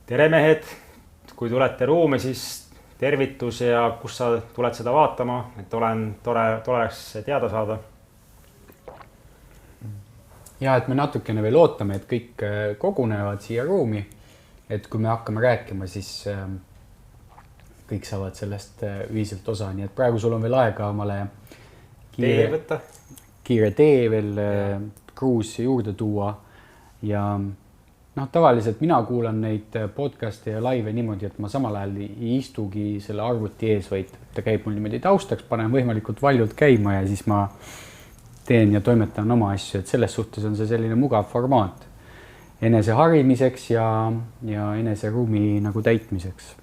tere mehed, kui tulete ruumi, siis tervitus ja kus sa tuled seda vaatama, et tore oleks teada saada. Ja, et me natukene veel ootame, et kõik kogunevad siia ruumi, et kui me hakkame rääkima, siis kõik saavad sellest ühiselt osa, nii et praegu sul on veel aega omale kiire tee veel kruusi juurde tuua ja tavaliselt mina kuulan neid podcast'e ja laive niimoodi, et ma samal ajal ei istugi selle arvuti ees, vaid ta käib mul niimoodi taustaks, panen võimalikult valjult käima ja siis ma teen ja toimetan oma asju, et selles suhtes on see selline mugav formaat enese harimiseks ja enese ruumi nagu täitmiseks.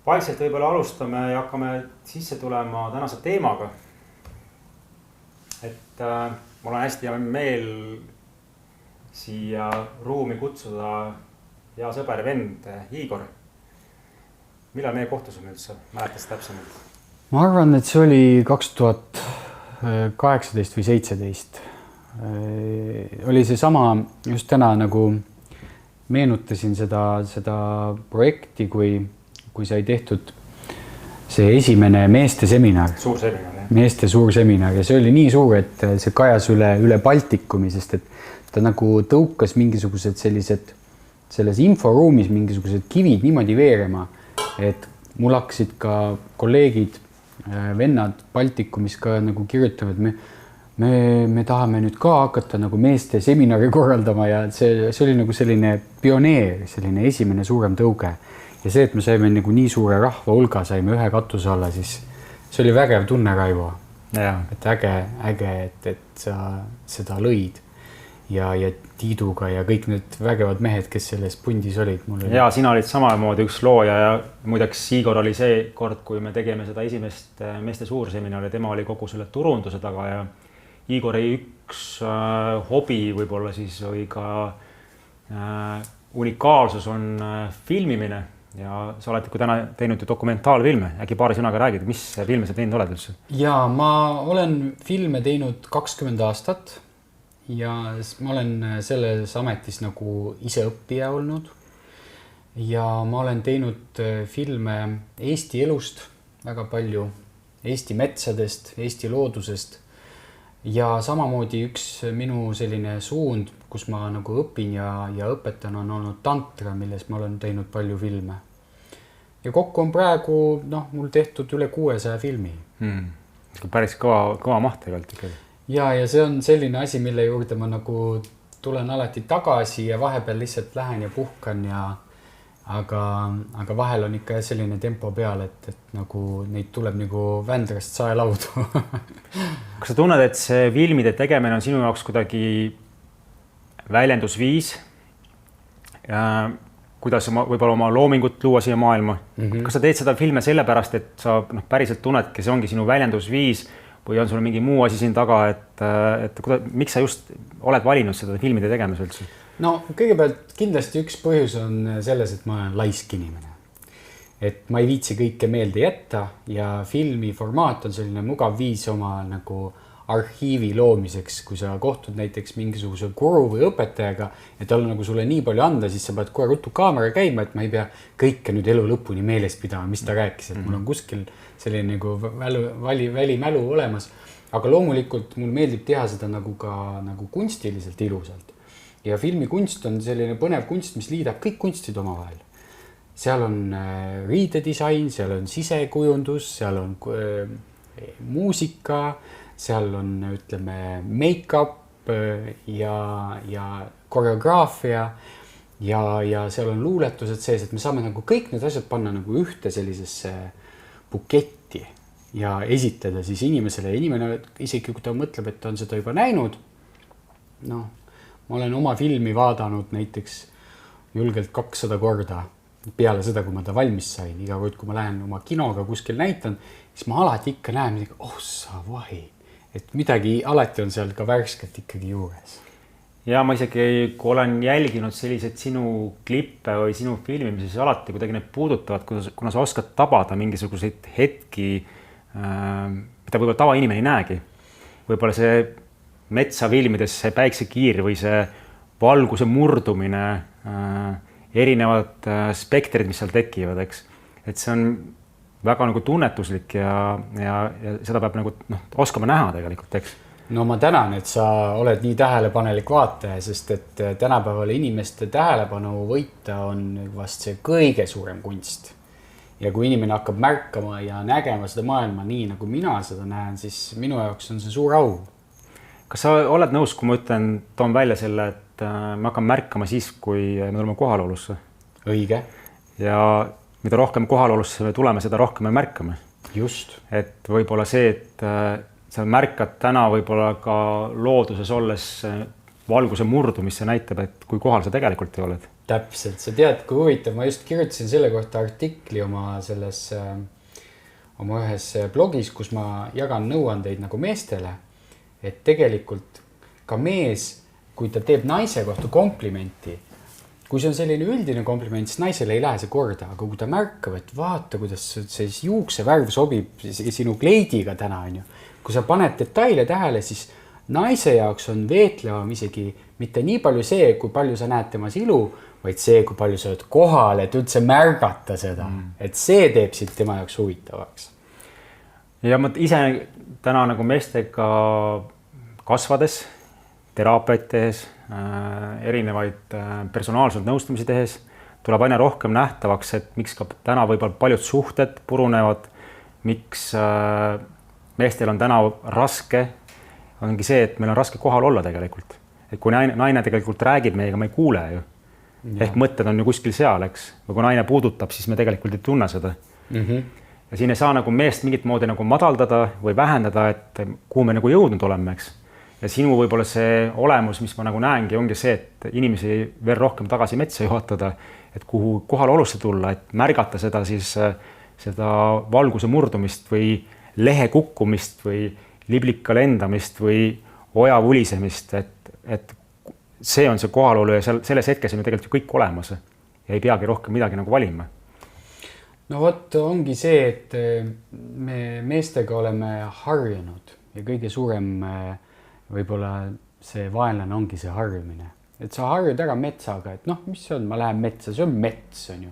Vaikselt võib-olla alustame ja hakkame sisse tulema tänase teemaga. Et mul on hästi hea meel siia ruumi kutsuda hea sõber vend Igor. Millal meie kohtusime üldse? Mäletas täpsemalt? Ma arvan, et see oli 2018 või 17. Oli see sama, just täna nagu meenutasin seda projekti, kui sai tehtud see esimene meeste seminar. Suur seminar, jah. Meeste suur seminar ja see oli nii suur, et see kajas üle Baltikumi, sest et ta nagu tõukas mingisugused sellised, selles inforuumis mingisugused kivid niimoodi veerema, et mul hakkasid ka kolleegid, vennad Baltikumis ka nagu kirjutavad, me tahame nüüd ka hakata nagu meeste seminari korraldama ja see oli nagu selline pioneer, selline esimene suurem tõuge. Ja see, et me saime nagu nii suure rahva hulga, saime ühe katuse alla, siis see oli vägev tunne, Raivo. Ja. Et äge, et sa seda lõid ja Tiiduga ja kõik need vägevad mehed, kes selles pundis olid. Ja sina olid samamoodi üks looja ja muideks Igor oli see kord, kui me tegime seda esimest meeste suurseminari, tema oli kogu selle turunduse taga ja Igori üks hobi võib-olla siis või ka unikaalsus on filmimine ja sa oled täna teinud ju dokumentaalfilme, äkki paari sõnaga räägid, mis filme sa teinud oled üldse? Ja ma olen filme teinud 20 aastat ja ma olen selles ametis nagu ise õppija olnud ja ma olen teinud filme Eesti elust väga palju, Eesti metsadest, Eesti loodusest ja samamoodi üks minu selline suund, kus ma nagu õpin ja õpetan, on olnud tantra, milles ma olen teinud palju filme. Ja kokku on praegu mul tehtud üle 600 filmi. Päris kõva maht tegelikult ikkagi. Ja see on selline asi, mille juurde ma nagu tulen alati tagasi ja vahepeal lihtsalt lähen ja puhkan aga vahel on ikka selline tempo peal, et nagu neid tuleb nagu vändrast saelaudu. Kas sa tunned, et see filmide tegemine on sinu jaoks kuidagi väljendusviis, kuidas võib-olla oma loomingut luua siia maailma? Kas sa teed seda filme sellepärast, et sa päriselt tunnedki, see ongi sinu väljendusviis või on sul mingi muu asi siin taga, et miks sa just oled valinud seda filmide tegemise üldse? No kõigepealt kindlasti üks põhjus on selles, et ma olen laisk inimene. Et ma ei viitsi kõike meelde jätta ja filmi formaat on selline mugav viis oma nagu arhiivi loomiseks, kui sa kohtud näiteks mingisuguse guru või õpetajaga ja tal on nagu sulle nii palju anda, siis sa pead kohe ruttu kaamera käima, et ma ei pea kõike nüüd elu lõpuni meeles pidama, mis ta rääkis, et mul on kuskil selline nagu välimälu olemas, aga loomulikult mul meeldib teha seda nagu ka nagu kunstiliselt ilusalt. Ja filmikunst on selline põnev kunst, mis liidab kõik kunstid oma vahel. Seal on riidedisain, seal on sisekujundus, seal on muusika, seal on, ütleme, make-up ja koreograafia ja seal on luuletused sees, et me saame nagu kõik need asjad panna nagu ühte sellisesse buketti ja esitada siis inimesele. Inimene isegi, kui ta mõtleb, et ta on seda juba näinud, ma olen oma filmi vaadanud näiteks julgelt 200 korda peale seda, kui ma ta valmis sain. Iga kord, kui ma lähen oma kinoga kuskil näitan, siis ma alati ikka näen midagi, sa vahi. Et midagi alati on seal ka värsket ikkagi juures. Ja ma isegi, kui olen jälginud sellised sinu klippe või sinu filmimisi, siis alati kuidagi need puudutavad, kuna sa oskad tabada mingisuguseid hetki, mida võib-olla tavainimene ei näegi. Võib-olla see metsafilmides see päiksekiir või see valguse murdumine, erinevad spektrid, mis seal tekivad, eks. Et see on väga nagu tunnetuslik ja seda peab nagu oskama näha tegelikult, eks. No ma tänan, et sa oled nii tähelepanelik vaataja, sest et tänapäeval inimeste tähelepanu võita on vast see kõige suurem kunst. Ja kui inimene hakkab märkama ja nägema seda maailma nii, nagu mina seda näen, siis minu jaoks on see suur au. Kas sa oled nõus, kui ma ütlen, toon välja selle, et me hakkame märkama siis, kui me tuleme kohalolusse? Õige. Ja mida rohkem kohalolusse me tuleme, seda rohkem me märkame. Just. Et võib-olla see, et sa märkad täna võib-olla ka looduses olles valguse murdu, mis see näitab, et kui kohal sa tegelikult ei oled. Täpselt, sa tead, kui huvitav, ma just kirjutasin selle kohta artikli oma ühes blogis, kus ma jagan nõuandeid nagu meestele, et tegelikult ka mees, kui ta teeb naise kohta komplimenti, kui see on selline üldine kompliment, siis naisele ei lähe see korda, aga kui ta märkab, et vaata, kuidas see juuksevärv sobib sinu kleidiga täna, on ju. Kui sa paned detaile tähele, siis naise jaoks on veetlevam isegi mitte nii palju see, kui palju sa näed temas ilu, vaid see, kui palju sa oled kohal, et üldse märgata seda. Et see teeb siit tema jaoks huvitavaks. Ja ma ise täna nagu meestega kasvades, teraapiaid tehes, erinevaid personaalselt nõustamisi tehes, tuleb aina rohkem nähtavaks, et miks ka täna võib-olla paljud suhted purunevad, miks meestel on täna raske, ongi see, et meil on raske kohal olla tegelikult. Et kui naine tegelikult räägib meiega, me ei kuule ju. Ehk mõtted on ju kuskil seal, eks. Või kui naine puudutab, siis me tegelikult ei tunne seda. Ja siin ei saa nagu meest mingit moodi nagu madaldada või vähendada, et kuhu me nagu jõudnud oleme, eks. Ja sinu võib-olla see olemus, mis ma nagu näengi, ongi see, et inimesi veel rohkem tagasi metsa juhatada, et kuhu kohal olusse tulla, et märgata seda siis seda valguse murdumist või lehe kukkumist või liblika lendamist või oja vulisemist, et see on see kohalolu ja selles hetkes on ju tegelikult ju kõik olemas ja ei peagi rohkem midagi nagu valima. No vot, ongi see, et me meestega oleme harjunud ja kõige suurem võib-olla see vaenlane ongi see harjumine. Et sa harjud ära metsaga, et mis see on, ma lähen metsa, see on mets, on ju.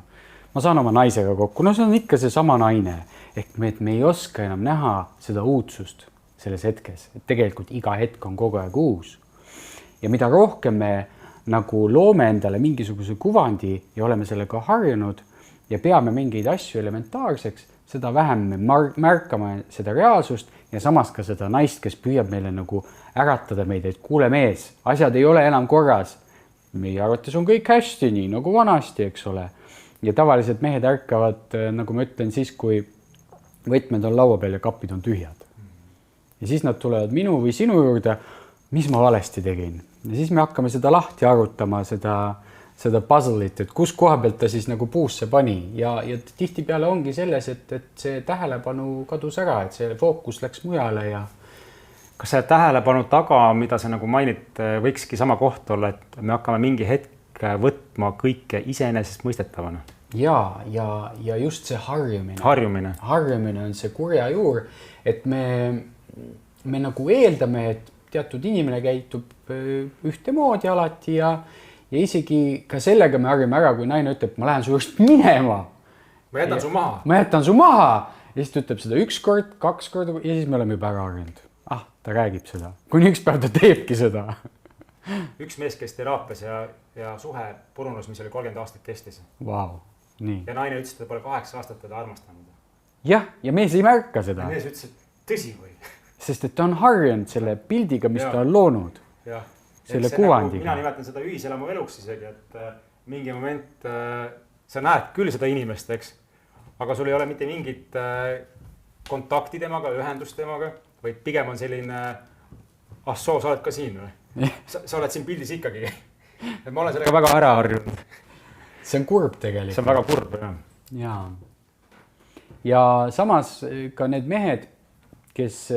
Ma saan oma naisega kokku, see on ikka see sama naine. Ehk me ei oska enam näha seda uudsust selles hetkes, et tegelikult iga hetk on kogu aeg uus. Ja mida rohkem me nagu loome endale mingisuguse kuvandi ja oleme sellega harjunud ja peame mingeid asju elementaarseks, seda vähem me märkame seda reaalsust ja samas ka seda naist, kes püüab meile nagu äratada meid, et kuule mees, asjad ei ole enam korras. Meie arvates on kõik hästi, nii nagu vanasti, eks ole. Ja tavaliselt mehed ärkavad, nagu ma ütlen, siis kui võtmed on laua peal ja kapid on tühjad. Ja siis nad tulevad minu või sinu juurde, mis ma valesti tegin. Ja siis me hakkame seda lahti arutama, seda puzzle'it, et kus koha pealt ta siis nagu puusse pani. Ja tihti peale ongi selles, et see tähelepanu kadus ära, et see fookus läks mujale ja... Kas see tähelepanu taga, mida sa nagu mainid, võikski sama koht olla, et me hakkame mingi hetk võtma kõike iseenesest mõistetavana? Ja just see harjumine. Harjumine on see kurja juur, et me nagu eeldame, et teatud inimene käitub ühtemoodi alati ja isegi ka sellega me harjume ära, kui naine ütleb, ma lähen su just minema. Ma jätan su maha. Ma jätan su maha. Ja siis ta ütleb seda 1 kord, 2 korda ja siis me oleme juba ära harjunud. Ta räägib seda. Kuni üks päev ta teebki seda. Üks mees käis teraapias ja suhe purunus, mis oli 30 aastat kestis. Vau, nii. Ja naine ütles, et ta pole 8 aastat teda armastanud. Jah, ja mees ei märka seda. Ja mees ütles, et tõsi või? Sest et ta on harjunud selle pildiga, mis ta on loonud. Ja. Selle kuvandiga. Mina nimetan seda ühiselamu eluks isegi, et mingi moment sa näed küll seda inimest, eks, aga sul ei ole mitte mingit kontakti temaga, ühendust temaga, vaid pigem on selline, sa oled ka siin või? Sa oled siin pildis ikkagi. Et ma olen sellega väga ära harjunud. See on kurb tegelikult. See on väga kurb, jah. Ja samas ka need mehed, kes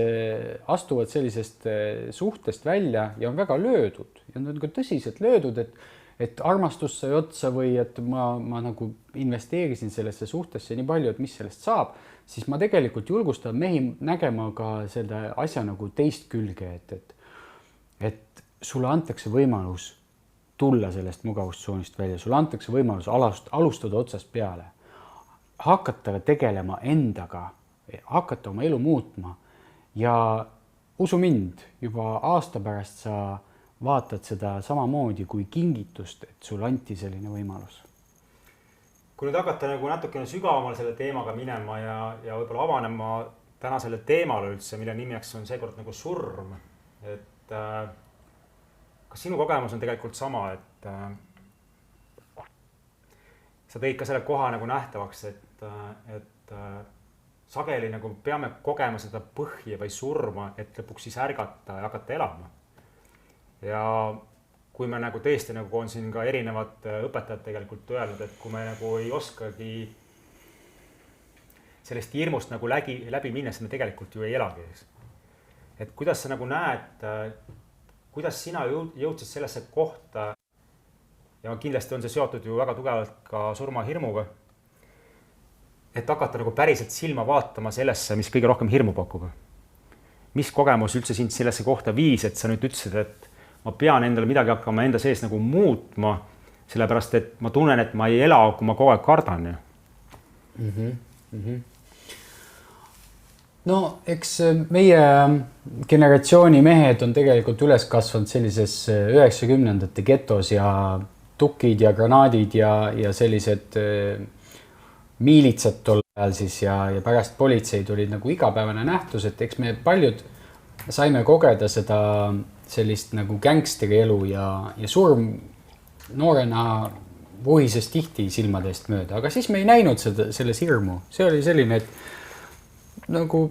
astuvad sellisest suhtest välja ja on väga löödud. Ja nad on ka tõsiselt löödud, et armastus sai otsa või et ma nagu investeerisin sellesse suhtesse nii palju, et mis sellest saab, siis ma tegelikult julgustan mehi nägema ka selle asja nagu teist külge, et sulle antakse võimalus tulla sellest mugavustsoonist välja, sulle antakse võimalus alustada otsast peale, hakata tegelema endaga, hakata oma elu muutma ja usu mind, juba aasta pärast sa vaatad seda samamoodi kui kingitust, et sul anti selline võimalus. Kui nüüd hakata nagu natukene sügavamale selle teemaga minema ja võib-olla avanema tänasele teemale üldse, mille nimeks on seekord nagu surm, et kas sinu kogemus on tegelikult sama, et sa tõid ka selle koha nagu nähtavaks, et sageli nagu peame kogema seda põhja või surma, et lõpuks siis ärgata ja hakata elama. Ja kui me nagu tõesti, nagu on siin ka erinevad õpetajad tegelikult öelnud, et kui me nagu ei oskagi sellest hirmust nagu läbi minna, siis me tegelikult ju ei elagi. Et kuidas sa nagu näed, kuidas sina jõudsid sellesse kohta ja kindlasti on see seotud ju väga tugevalt ka surmahirmuga, et hakata nagu päriselt silma vaatama sellesse, mis kõige rohkem hirmu pakub. Mis kogemus üldse sind sellesse kohta viis, et sa nüüd ütlesid, et ma pean endale midagi hakkama enda sees nagu muutma, sellepärast et ma tunnen, et ma ei ela, kui ma kogu aeg kardan. No eks meie generatsiooni mehed on tegelikult üles kasvanud sellises 90-ndate getos ja tukid ja granaadid ja sellised miilitsad tol ajal siis ja pärast politseid olid nagu igapäevane nähtus, et eks me paljud saime kogeda seda sellist nagu gängsteri elu ja surm noorena vuhises tihti silmadest mööda, aga siis me ei näinud selles hirmu. See oli selline, et nagu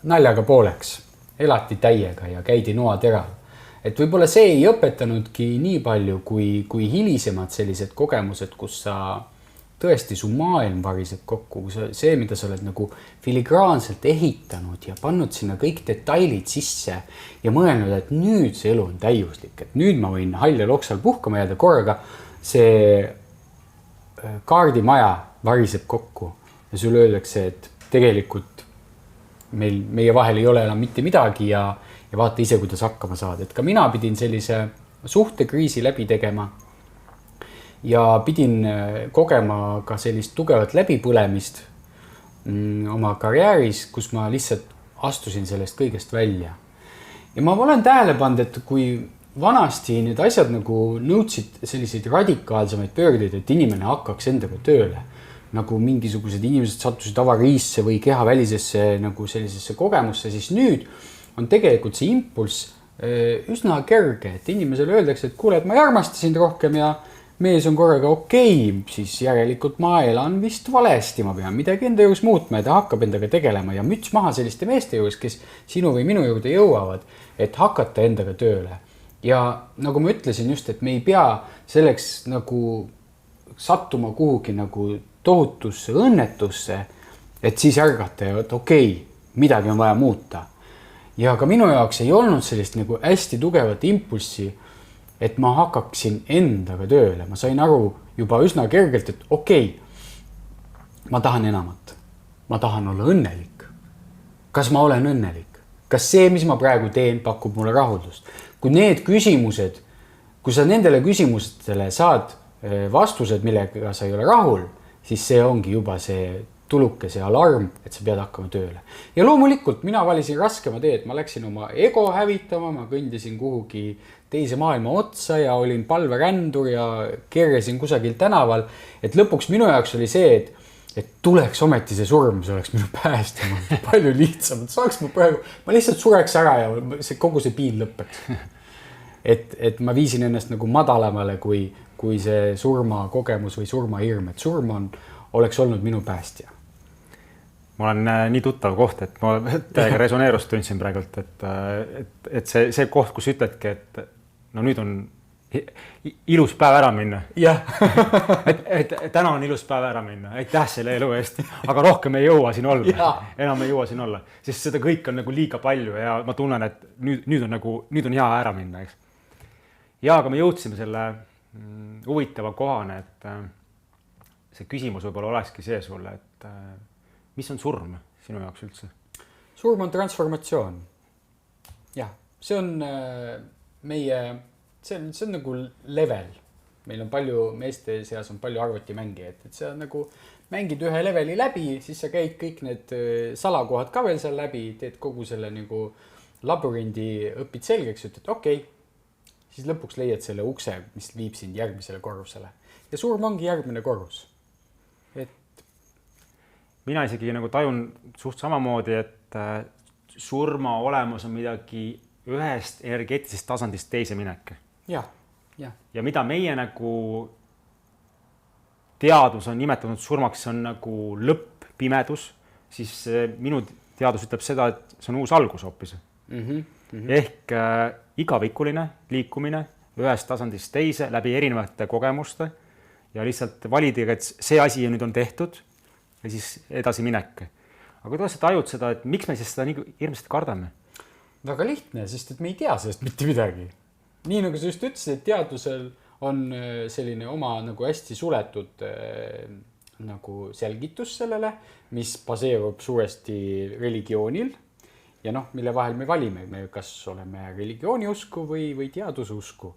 naljaga pooleks, elati täiega ja käidi noateral. Et võib-olla see ei õpetanudki nii palju kui hilisemad sellised kogemused, kus sa tõesti su maailm variseb kokku, see, mida sa oled nagu filigraanselt ehitanud ja pannud sinna kõik detailid sisse ja mõelnud, et nüüd see elu on täiuslik, et nüüd ma võin haljal oksal puhkama jääda, korraga see kaardimaja variseb kokku ja sulle öeldakse, et tegelikult meie vahel ei ole enam mitte midagi ja vaata ise, kuidas hakkama saad. Et ka mina pidin sellise suhtekriisi läbi tegema ja pidin kogema ka sellist tugevat läbipõlemist oma karjääris, kus ma lihtsalt astusin sellest kõigest välja. Ja ma olen tähele pannud, et kui vanasti need asjad nagu nõudsid selliseid radikaalsemaid pöördeid, et inimene hakkaks endaga tööle, nagu mingisugused inimesed sattusid avariisse või kehavälisesse nagu sellisesse kogemusse, siis nüüd on tegelikult see impulss üsna kerge, et inimesele öeldakse, et kuule, et ma ei armasta sind rohkem ja mees on korraga okei, siis järelikult ma elan vist valesti, ma pean midagi enda juures muutma ja ta hakkab endaga tegelema ja müts maha selliste meeste juures, kes sinu või minu juurde jõuavad, et hakata endaga tööle. Ja nagu ma ütlesin just, et me ei pea selleks nagu sattuma kuhugi nagu tohutusse õnnetusse, et siis ärgata ja et okei, midagi on vaja muuta. Ja ka minu jaoks ei olnud sellist nagu hästi tugevat impulssi, et ma hakkaksin endaga tööle. Ma sain aru juba üsna kergelt, et okei, ma tahan enamat. Ma tahan olla õnnelik. Kas ma olen õnnelik? Kas see, mis ma praegu teen, pakub mulle rahuldust? Kui need küsimused, kui sa nendele küsimustele saad vastused, millega sa ei ole rahul, siis see ongi juba see tuluke, see alarm, et sa pead hakkama tööle. Ja loomulikult mina valisin raskema tee, et ma läksin oma ego hävitama, ma kõndisin kuhugi teise maailma otsa ja olin palverändur ja keerasin kusagil tänaval, et lõpuks minu jaoks oli see, et tuleks ometi see surm, see oleks minu päästma palju lihtsamalt. Saaks ma lihtsalt sureks ära ja kogu see piin lõpeks. Et ma viisin ennast nagu madalamale kui see surma kogemus või surmahirm, et surm oleks olnud minu päästja. Ma olen nii tuttav koht, et ma täiega resoneerust tundsin praegult, et see koht, kus ütledki, et no nüüd on ilus päev ära minna. Jah. et täna on ilus päev ära minna. Aitäh selle elu eest, aga rohkem ei jõua siin olla. Enam ei jõua siin olla, sest seda kõik on nagu liiga palju ja ma tunnen, et nüüd on hea ära minna. Eks? Ja aga me jõudsime selle huvitava kohane, et see küsimus võib-olla olekski see sulle, et mis on surm sinu jaoks üldse? Surm on transformatsioon. Jah, see on see on nagu level. Meil on palju, meeste seas on palju arvutimänge, et sa nagu mängid ühe leveli läbi, siis sa käid kõik need salakohad ka veel seal läbi, teed kogu selle nagu labürindi, õpid selgeks, ütled okei. Siis lõpuks leiad selle ukse, mis viib sind järgmisele korrusele. Ja surm ongi järgmine korrus. Mina isegi nagu tajun suht samamoodi, et surma olemus on midagi ühest energeetilisest tasandist teise minek. Ja mida meie nagu teadus on nimetanud surmaks, see on nagu lõpp, pimedus, siis minu teadus ütleb seda, et see on uus algus hoopis. Ehk igavikuline liikumine ühest tasandist teise läbi erinevate kogemuste ja lihtsalt valida, et see asi nüüd on tehtud ja siis edasi minek. Aga kuidas sa tajud seda, et miks me siis seda nii hirmsasti kardame? Väga lihtne, sest et me ei tea sellest mitte midagi. Nii nagu sa just ütlesid, et teadusel on selline oma nagu hästi suletud nagu selgitus sellele, mis baseerub suuresti religioonil ja mille vahel me valime, kas oleme religiooniusku või teadususku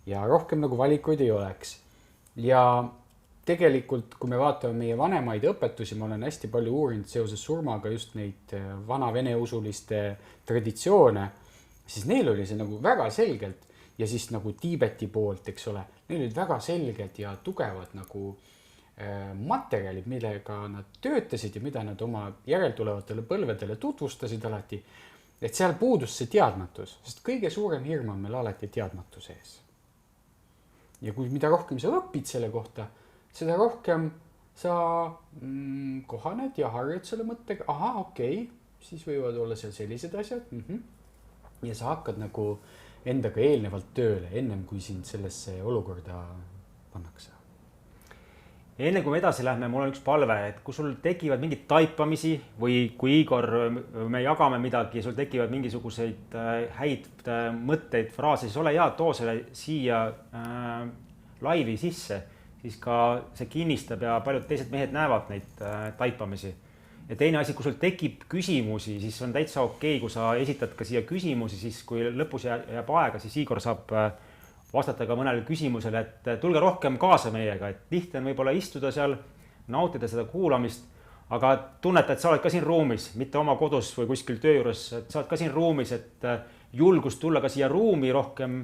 ja rohkem nagu valikuid ei oleks. Ja tegelikult, kui me vaatame meie vanemaid õpetusi, ma olen hästi palju uurinud seoses surmaga just neid vana veneusuliste traditsioone, siis neil oli see nagu väga selgelt ja siis nagu Tiibeti poolt, eks ole, neil olid väga selged ja tugevad nagu materjalid, millega nad töötasid ja mida nad oma järeltulevatele põlvedele tutvustasid alati, et seal puudus see teadmatus, sest kõige suurem hirm on meil alati teadmatuse ees. Ja kui mida rohkem sa õpid selle kohta, seda rohkem sa kohaned ja harjad selle mõttega, okei, siis võivad olla seal sellised asjad. Ja sa hakkad nagu endaga eelnevalt tööle, ennem kui sind sellesse olukorda pannakse. Enne kui me edasi lähme, mul on üks palve, et kui sul tekivad mingid taipamisi või kui Igor, me jagame midagi, sul tekivad mingisuguseid häid mõtteid, fraase, siis ole hea, too selle siia laivi sisse, siis ka see kinnistab ja paljud teised mehed näevad neid taipamisi. Ja teine asi, kui sul tekib küsimusi, siis on täitsa okei, kui sa esitad ka siia küsimusi, siis kui lõpus jääb aega, siis Igor saab vastata ka mõnele küsimusele, et tulge rohkem kaasa meiega, et lihtne on võib-olla istuda seal, nautida seda kuulamist, aga tunneta, et sa oled ka siin ruumis, mitte oma kodus või kuskil töö juures, et sa oled ka siin ruumis, et julgust tulla ka siia ruumi rohkem,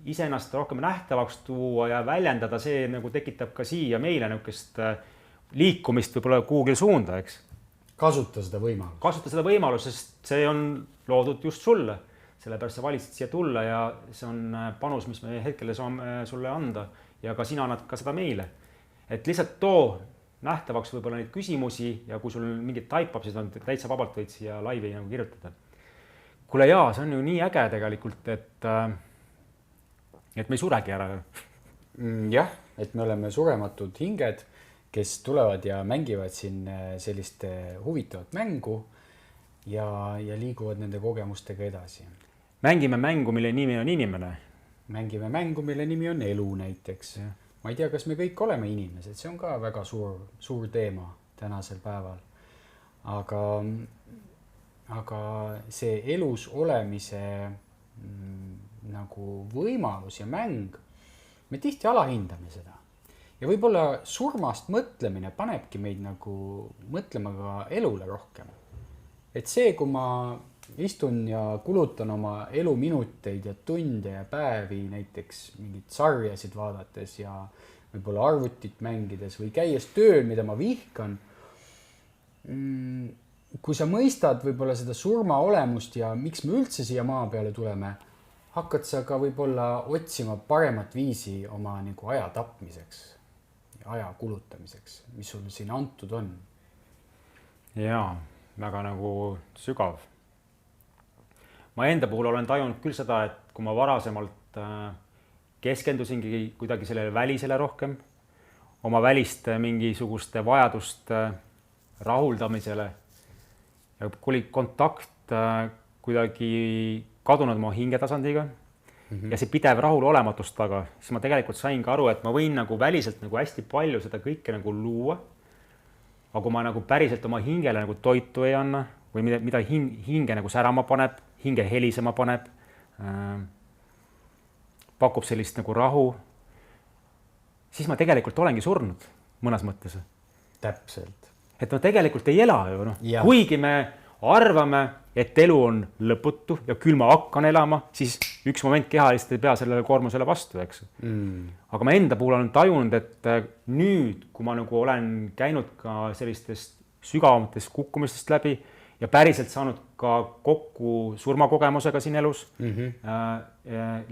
iseennast rohkem nähtavaks tuua ja väljendada, see nagu tekitab ka siia meile niisugust liikumist võib-olla kuhugil suunda, eks. Kasuta seda võimalust, sest see on loodud just sulle. Sellepärast sa valitsid siia tulla ja see on panus, mis me hetkele saame sulle anda ja ka sina annad ka seda meile. Et lihtsalt too nähtavaks võib-olla neid küsimusi ja kui sul mingid taipab, siis on täitsa vabalt võid siia laivi nagu kirjutada. Kuule jaa, see on ju nii äge tegelikult, et me ei suregi ära. Jah, et me oleme surematud hinged, kes tulevad ja mängivad siin sellist huvitavat mängu ja liiguvad nende kogemustega edasi. Mängime mängu, mille nimi on inimene. Mängime mängu, mille nimi on elu näiteks. Ja. Ma ei tea, kas me kõik oleme inimesed, see on ka väga suur teema tänasel päeval. Aga see elus olemise nagu võimalus ja mäng, me tihti alahindame seda. Ja võib-olla surmast mõtlemine panebki meid nagu mõtlema ka elule rohkem. Et see, kui ma istun ja kulutan oma eluminuteid ja tunde ja päevi näiteks mingid sarjasid vaadates ja võib-olla arvutit mängides või käies tööl, mida ma vihkan, kui sa mõistad võib-olla seda surma olemust ja miks me üldse siia maa peale tuleme, hakkad sa ka võib-olla otsima paremat viisi oma nagu aja tapmiseks ja aja kulutamiseks, mis sul siin antud on. Jaa, väga nagu sügav. Ma enda puhul olen tajunud küll seda, et kui ma varasemalt keskendusingi kuidagi sellele välisele rohkem, oma väliste mingisuguste vajaduste rahuldamisele ja kui oli kontakt kuidagi kadunud oma hingetasandiga ja see pidev rahulolematus taga, siis ma tegelikult sain ka aru, et ma võin nagu väliselt nagu hästi palju seda kõike nagu luua, aga kui ma nagu päriselt oma hingele nagu toitu ei anna või mida hinge nagu särama paneb, hinge helisema paneb, pakub sellist nagu rahu, siis ma tegelikult olengi surnud mõnes mõttes. Täpselt. Et ma tegelikult ei ela ju, noh. Ja. Kuigi me arvame, et elu on lõputu ja küll ma hakkan elama, siis üks moment keha lihtsalt ei pea sellele koormusele vastu, eks. Aga ma enda puhul olen tajunud, et nüüd, kui ma nagu olen käinud ka sellistest sügavamatest kukkumistest läbi ja päriselt saanud ka kokku surmakogemusega siin elus,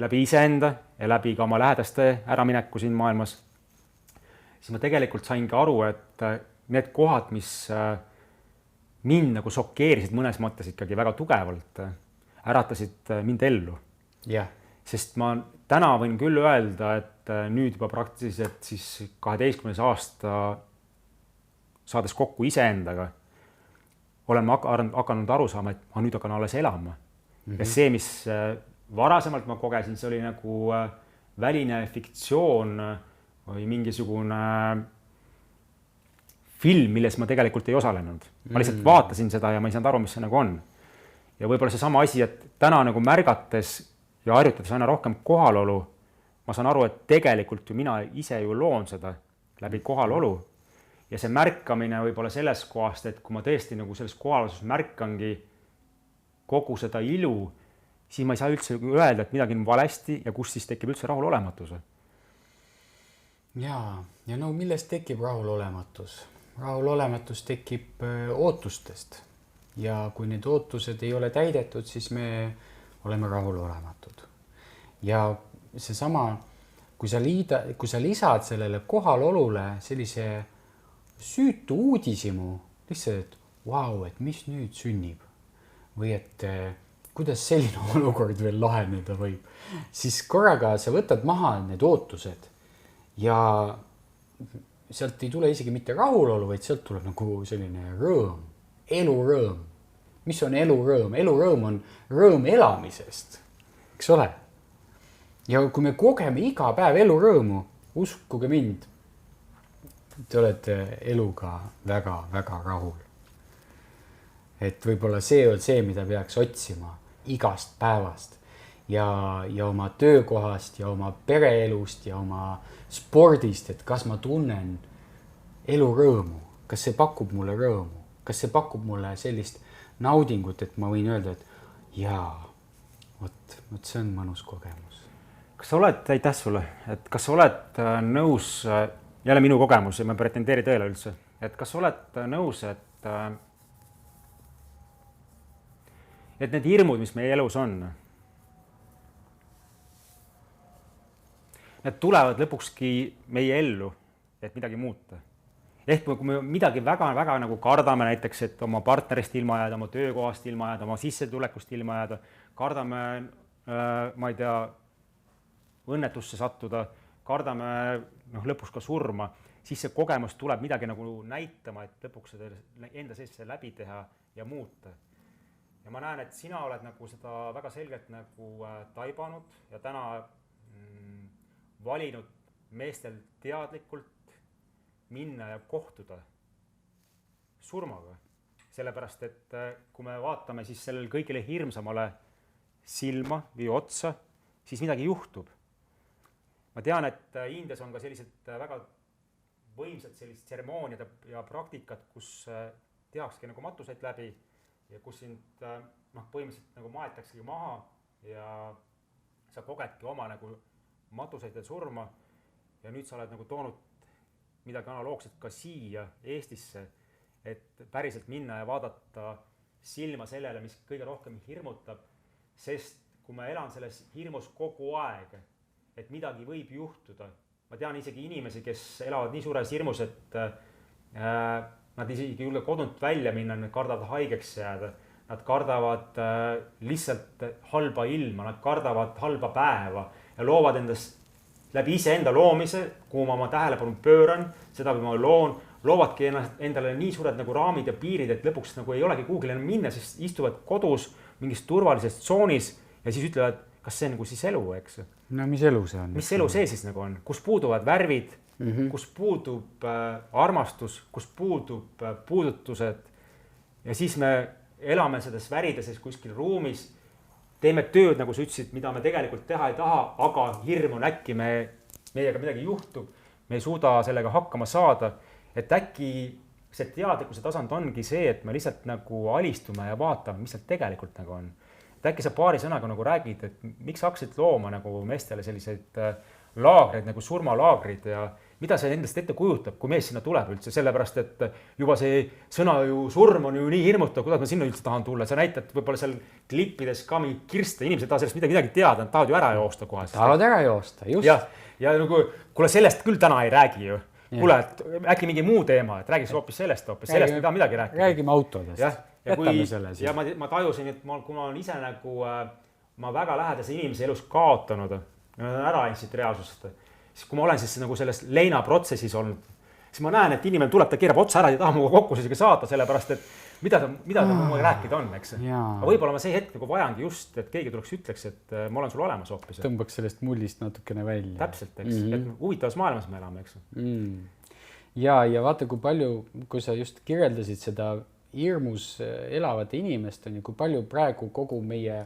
läbi iseenda ja läbi ka oma lähedaste äramineku siin maailmas, siis ma tegelikult sain ka aru, et need kohad, mis mind nagu šokeerisid mõnes mõttes ikkagi väga tugevalt, äratasid mind ellu. Yeah. Sest ma täna võin küll öelda, et nüüd juba praktiliselt siis 12 aasta saades kokku iseendaga, olen ma hakanud aru saama, et ma nüüd hakkan alles elama. Ja see, mis varasemalt ma kogesin, see oli nagu väline fiktsioon või mingisugune film, milles ma tegelikult ei osalenud. Ma lihtsalt vaatasin seda ja ma ei saanud aru, mis see nagu on. Ja võib-olla see sama asi, et täna nagu märgates ja harjutades aina rohkem kohalolu, ma saan aru, et tegelikult ju mina ise ju loon seda läbi kohalolu. Ja see märkamine võib-olla selles kohast, et kui ma tõesti nagu selles kohalosus märkangi kogu seda ilu, siis ma ei saa üldse öelda, et midagi on valesti ja kus siis tekib üldse rahulolematus. Ja no millest tekib rahulolematus? Rahulolematus tekib ootustest ja kui need ootused ei ole täidetud, siis me oleme rahulolematud. Ja seesama, kui sa lisad sellele kohalolule sellise süütu uudisimu, lihtsalt, et vau, et mis nüüd sünnib või et kuidas selline olukord veel laheneda võib, siis korraga sa võtad maha need ootused ja sealt ei tule isegi mitte rahulolu, vaid sealt tuleb nagu selline rõõm, elurõõm. Mis on elurõõm? Elurõõm on rõõm elamisest, eks ole? Ja kui me kogeme iga päev elurõõmu, uskuge mind, te olete eluga väga rahul. Et võib-olla see on see, mida peaks otsima igast päevast ja oma töökohast ja oma pereelust ja oma spordist, et kas ma tunnen elurõõmu, kas see pakub mulle rõõmu, kas see pakub mulle sellist naudingut, et ma võin öelda, et jaa, vot see on mõnus kogemus. Kas sa oled, aitäh sulle, et kas sa oled nõus, jälle minu kogemus ja ma pretendeeri tõele üldse, et kas sa oled nõus, et need hirmud, mis meie elus on, need tulevad lõpukski meie ellu, et midagi muuta. Ehk kui me midagi väga nagu kardame näiteks, et oma partnerist ilma jääda, oma töökohast ilma jääda, oma sissetulekust ilma jääda, kardame, ma ei tea, õnnetusse sattuda, kardame lõpuks ka surma, siis see kogemus tuleb midagi nagu näitama, et lõpuks seda enda sees see läbi teha ja muuta. Ja ma näen, et sina oled nagu seda väga selgelt nagu taibanud ja täna valinud meestel teadlikult minna ja kohtuda surmaga. Sellepärast, et kui me vaatame siis sellele kõigile hirmsamale silma või otsa, siis midagi juhtub. Ma tean, et Indias on ka sellised väga võimsad sellised tseremooniad ja praktikad, kus tehakski nagu matuseid läbi ja kus sind põhimõtteliselt nagu maetaksegi maha ja sa kogedki oma nagu matuseid ja surma ja nüüd sa oled nagu toonud midagi analoogset ka siia Eestisse, et päriselt minna ja vaadata silma sellele, mis kõige rohkem hirmutab, sest kui ma elan selles hirmus kogu aeg, et midagi võib juhtuda, ma tean isegi inimesi, kes elavad nii suures hirmus, et nad isegi ei julge kodunt välja minna, nad kardavad haigeks jääda, nad kardavad lihtsalt halba ilma, nad kardavad halba päeva ja loovad endast läbi iseenda loomise, kuhu ma oma tähelepanu pööran, seda või ma loon, loovadki endale nii suured nagu raamid ja piirid, et lõpuks nagu ei olegi kuhugile enam minna, siis istuvad kodus mingis turvalises tsoonis ja siis ütlevad, kas see on nagu siis elu, eks? No mis elu see on? Mis elu see siis nagu on? Kus puuduvad värvid, kus puudub armastus, kus puudub puudutused ja siis me elame selles värideses kuskil ruumis, teeme tööd, nagu sa ütlesid, mida me tegelikult teha ei taha, aga hirm on äkki meiega midagi juhtub, me ei suuda sellega hakkama saada, et äkki see teadlikkuse tasand ongi see, et me lihtsalt nagu alistume ja vaatame, mis seal tegelikult nagu on. Et äkki sa paari sõnaga nagu räägid, et miks hakkasid looma nagu meestele selliseid laagreid nagu surmalaagrid ja mida see endast ette kujutab, kui mees sinna tuleb üldse, sellepärast et juba see sõna ju surm on ju nii hirmutav, kuidas ma sinna üldse tahan tulla. Sa näitad võib-olla seal klippides ka mingi kirste, inimesed tahavad sellest midagi teada, nad tahavad ju ära joosta kohe. Tahavad ära joosta, just. Ja nagu, kuule sellest küll täna ei räägi ju. Kuule, et äkki mingi muu teema, et räägiks hoopis sellest, ei taha midagi rääkida. Räägime autodest. Ja ma tajusin, et kui ma olen ise nagu, ma väga lähedase inimese elus kaotanud, ära ainult reaalsust, siis kui ma olen siis nagu selles leinaprotsessis olnud, siis ma näen, et inimene tuleb, ta keerab otsa ära ja taha muga kokku sellega saata, sellepärast, et mida ta mulle rääkida on, eks. Aga võib-olla ma see hetk nagu vajangi just, et keegi tuleks ütleks, et ma olen sul olemas hoopis. Tõmbaks sellest mullist natukene välja. Täpselt, eks. Et huvitavas maailmas me elame, eks. Ja vaata, kui sa just kirjeldasid seda hirmus elavate inimest, on ju, kui palju praegu kogu meie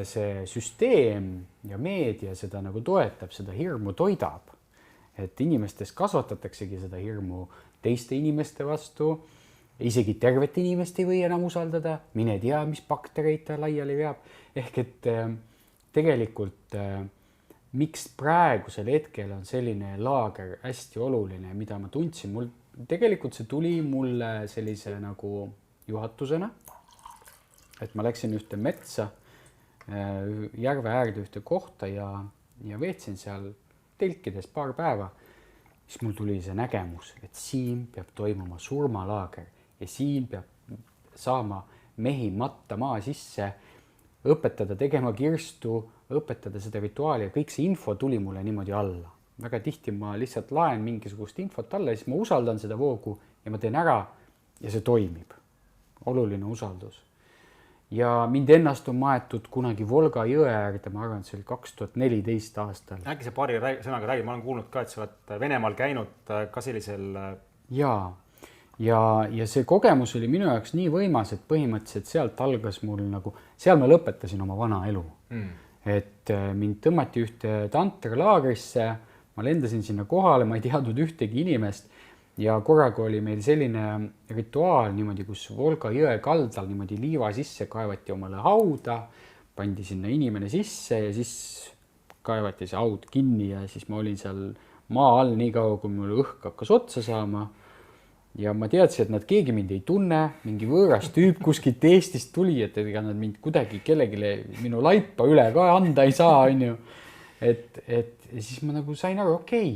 see süsteem ja meedia seda nagu toetab, seda hirmu toidab, et inimestes kasvatataksegi seda hirmu teiste inimeste vastu, isegi tervet inimest ei või enam usaldada, mine tea, mis baktereid ta laiali veab. Ehk et tegelikult miks praegusel hetkel on selline laager hästi oluline, mida ma tundsin, tegelikult see tuli mulle sellise nagu juhatusena, et ma läksin ühte metsa, järve äärde ühte kohta ja veetsin seal telkides paar päeva, siis mul tuli see nägemus, et siin peab toimuma surmalaager ja siin peab saama mehi matta maa sisse, õpetada tegema kirstu, õpetada seda rituaali ja kõik see info tuli mulle niimoodi alla. Väga tihti ma lihtsalt laen mingisugust infot alla ja siis ma usaldan seda voogu ja ma teen ära ja see toimib. Oluline usaldus. Ja mind ennast on maetud kunagi Volga jõe äärde, ma arvan, et see oli 2014 aastal. Äkki see paari sõnaga räägib, ma olen kuulnud ka, et sa oled Venemaal käinud ka sellisel... Ja see kogemus oli minu jaoks nii võimas, et põhimõtteliselt sealt algas mul nagu, seal ma lõpetasin oma vana elu. Et mind tõmmati ühte tantralaagrisse, ma lendasin sinna kohale, ma ei teadnud ühtegi inimest ja korraga oli meil selline rituaal niimoodi, kus Volga jõe kaldal niimoodi liiva sisse kaevati omale hauda, pandi sinna inimene sisse ja siis kaevati see haud kinni ja siis ma olin seal maa all nii kaua, kui mul õhk hakkas otsa saama. Ja ma teadsin, et nad keegi mind ei tunne, mingi võõras tüüp kuskilt Eestist tuli, et ega nad mind kuidagi kellegile minu laipa üle ka anda ei saa, on ju. Et siis ma nagu sain aru, okei,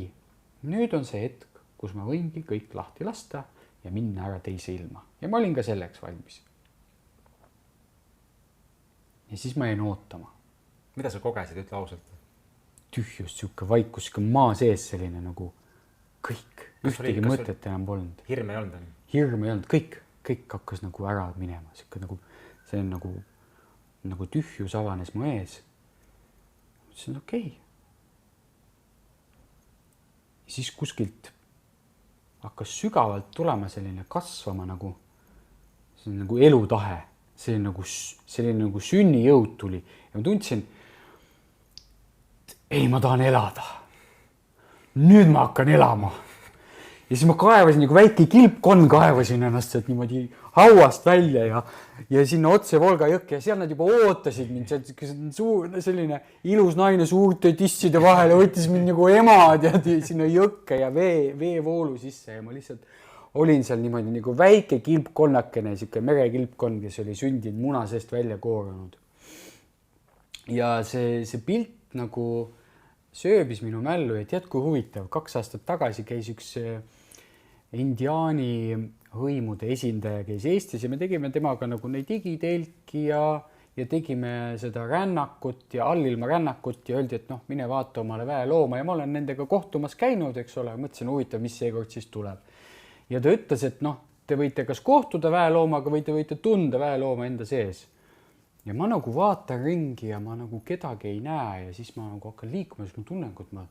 nüüd on see hetk, kus ma võingi kõik lahti lasta ja minna ära teise ilma. Ja ma olin ka selleks valmis. Ja siis ma jäin ootama. Mida sa kogesid, ütle ausalt? Tühjus, siuke vaikus, siuke maa sees selline nagu kõik. Ühtegi mõtet enam polnud. Hirm ei olnud? Hirm ei olnud. Kõik hakkas nagu ära minema. See on nagu tühjus avanes mu ees. See on okei. Siis kuskilt hakkas sügavalt tulema selline kasvama nagu elutahe. Selline nagu sünnijõud tuli. Ja ma tundsin, ei, ma tahan elada. Nüüd ma hakkan elama. Ja siis ma kaevasin, nagu väike kilpkonn kaevasin ennast sealt niimoodi hauast välja ja sinna otse Volga jõkke ja seal nad juba ootasid mind. Selline ilus naine suurte tisside vahele võttis mind nagu emad ja sinna jõkke ja veevoolu sisse ja ma lihtsalt olin seal niimoodi nagu väike kilpkonnakene, siuke merekilpkonn, kes oli sündinud muna seest välja koorunud. Ja see pilt nagu sööbis minu mällu ja tead, kui huvitav. 2 aastat tagasi käis üks indiaani hõimude esindaja käis Eestis ja me tegime temaga nagu neid digitelki ja tegime seda rännakut ja allilma rännakut ja öeldi, et mine vaata omale väelooma ja ma olen nendega kohtumas käinud, eks ole, mõtlesin huvitav, mis seekord siis tuleb. Ja ta ütles, et te võite kas kohtuda väeloomaga või te võite tunda väelooma enda sees. Ja ma nagu vaatan ringi ja ma nagu kedagi ei näe ja siis ma nagu hakkan liikuma, siis ma tunnen, et ma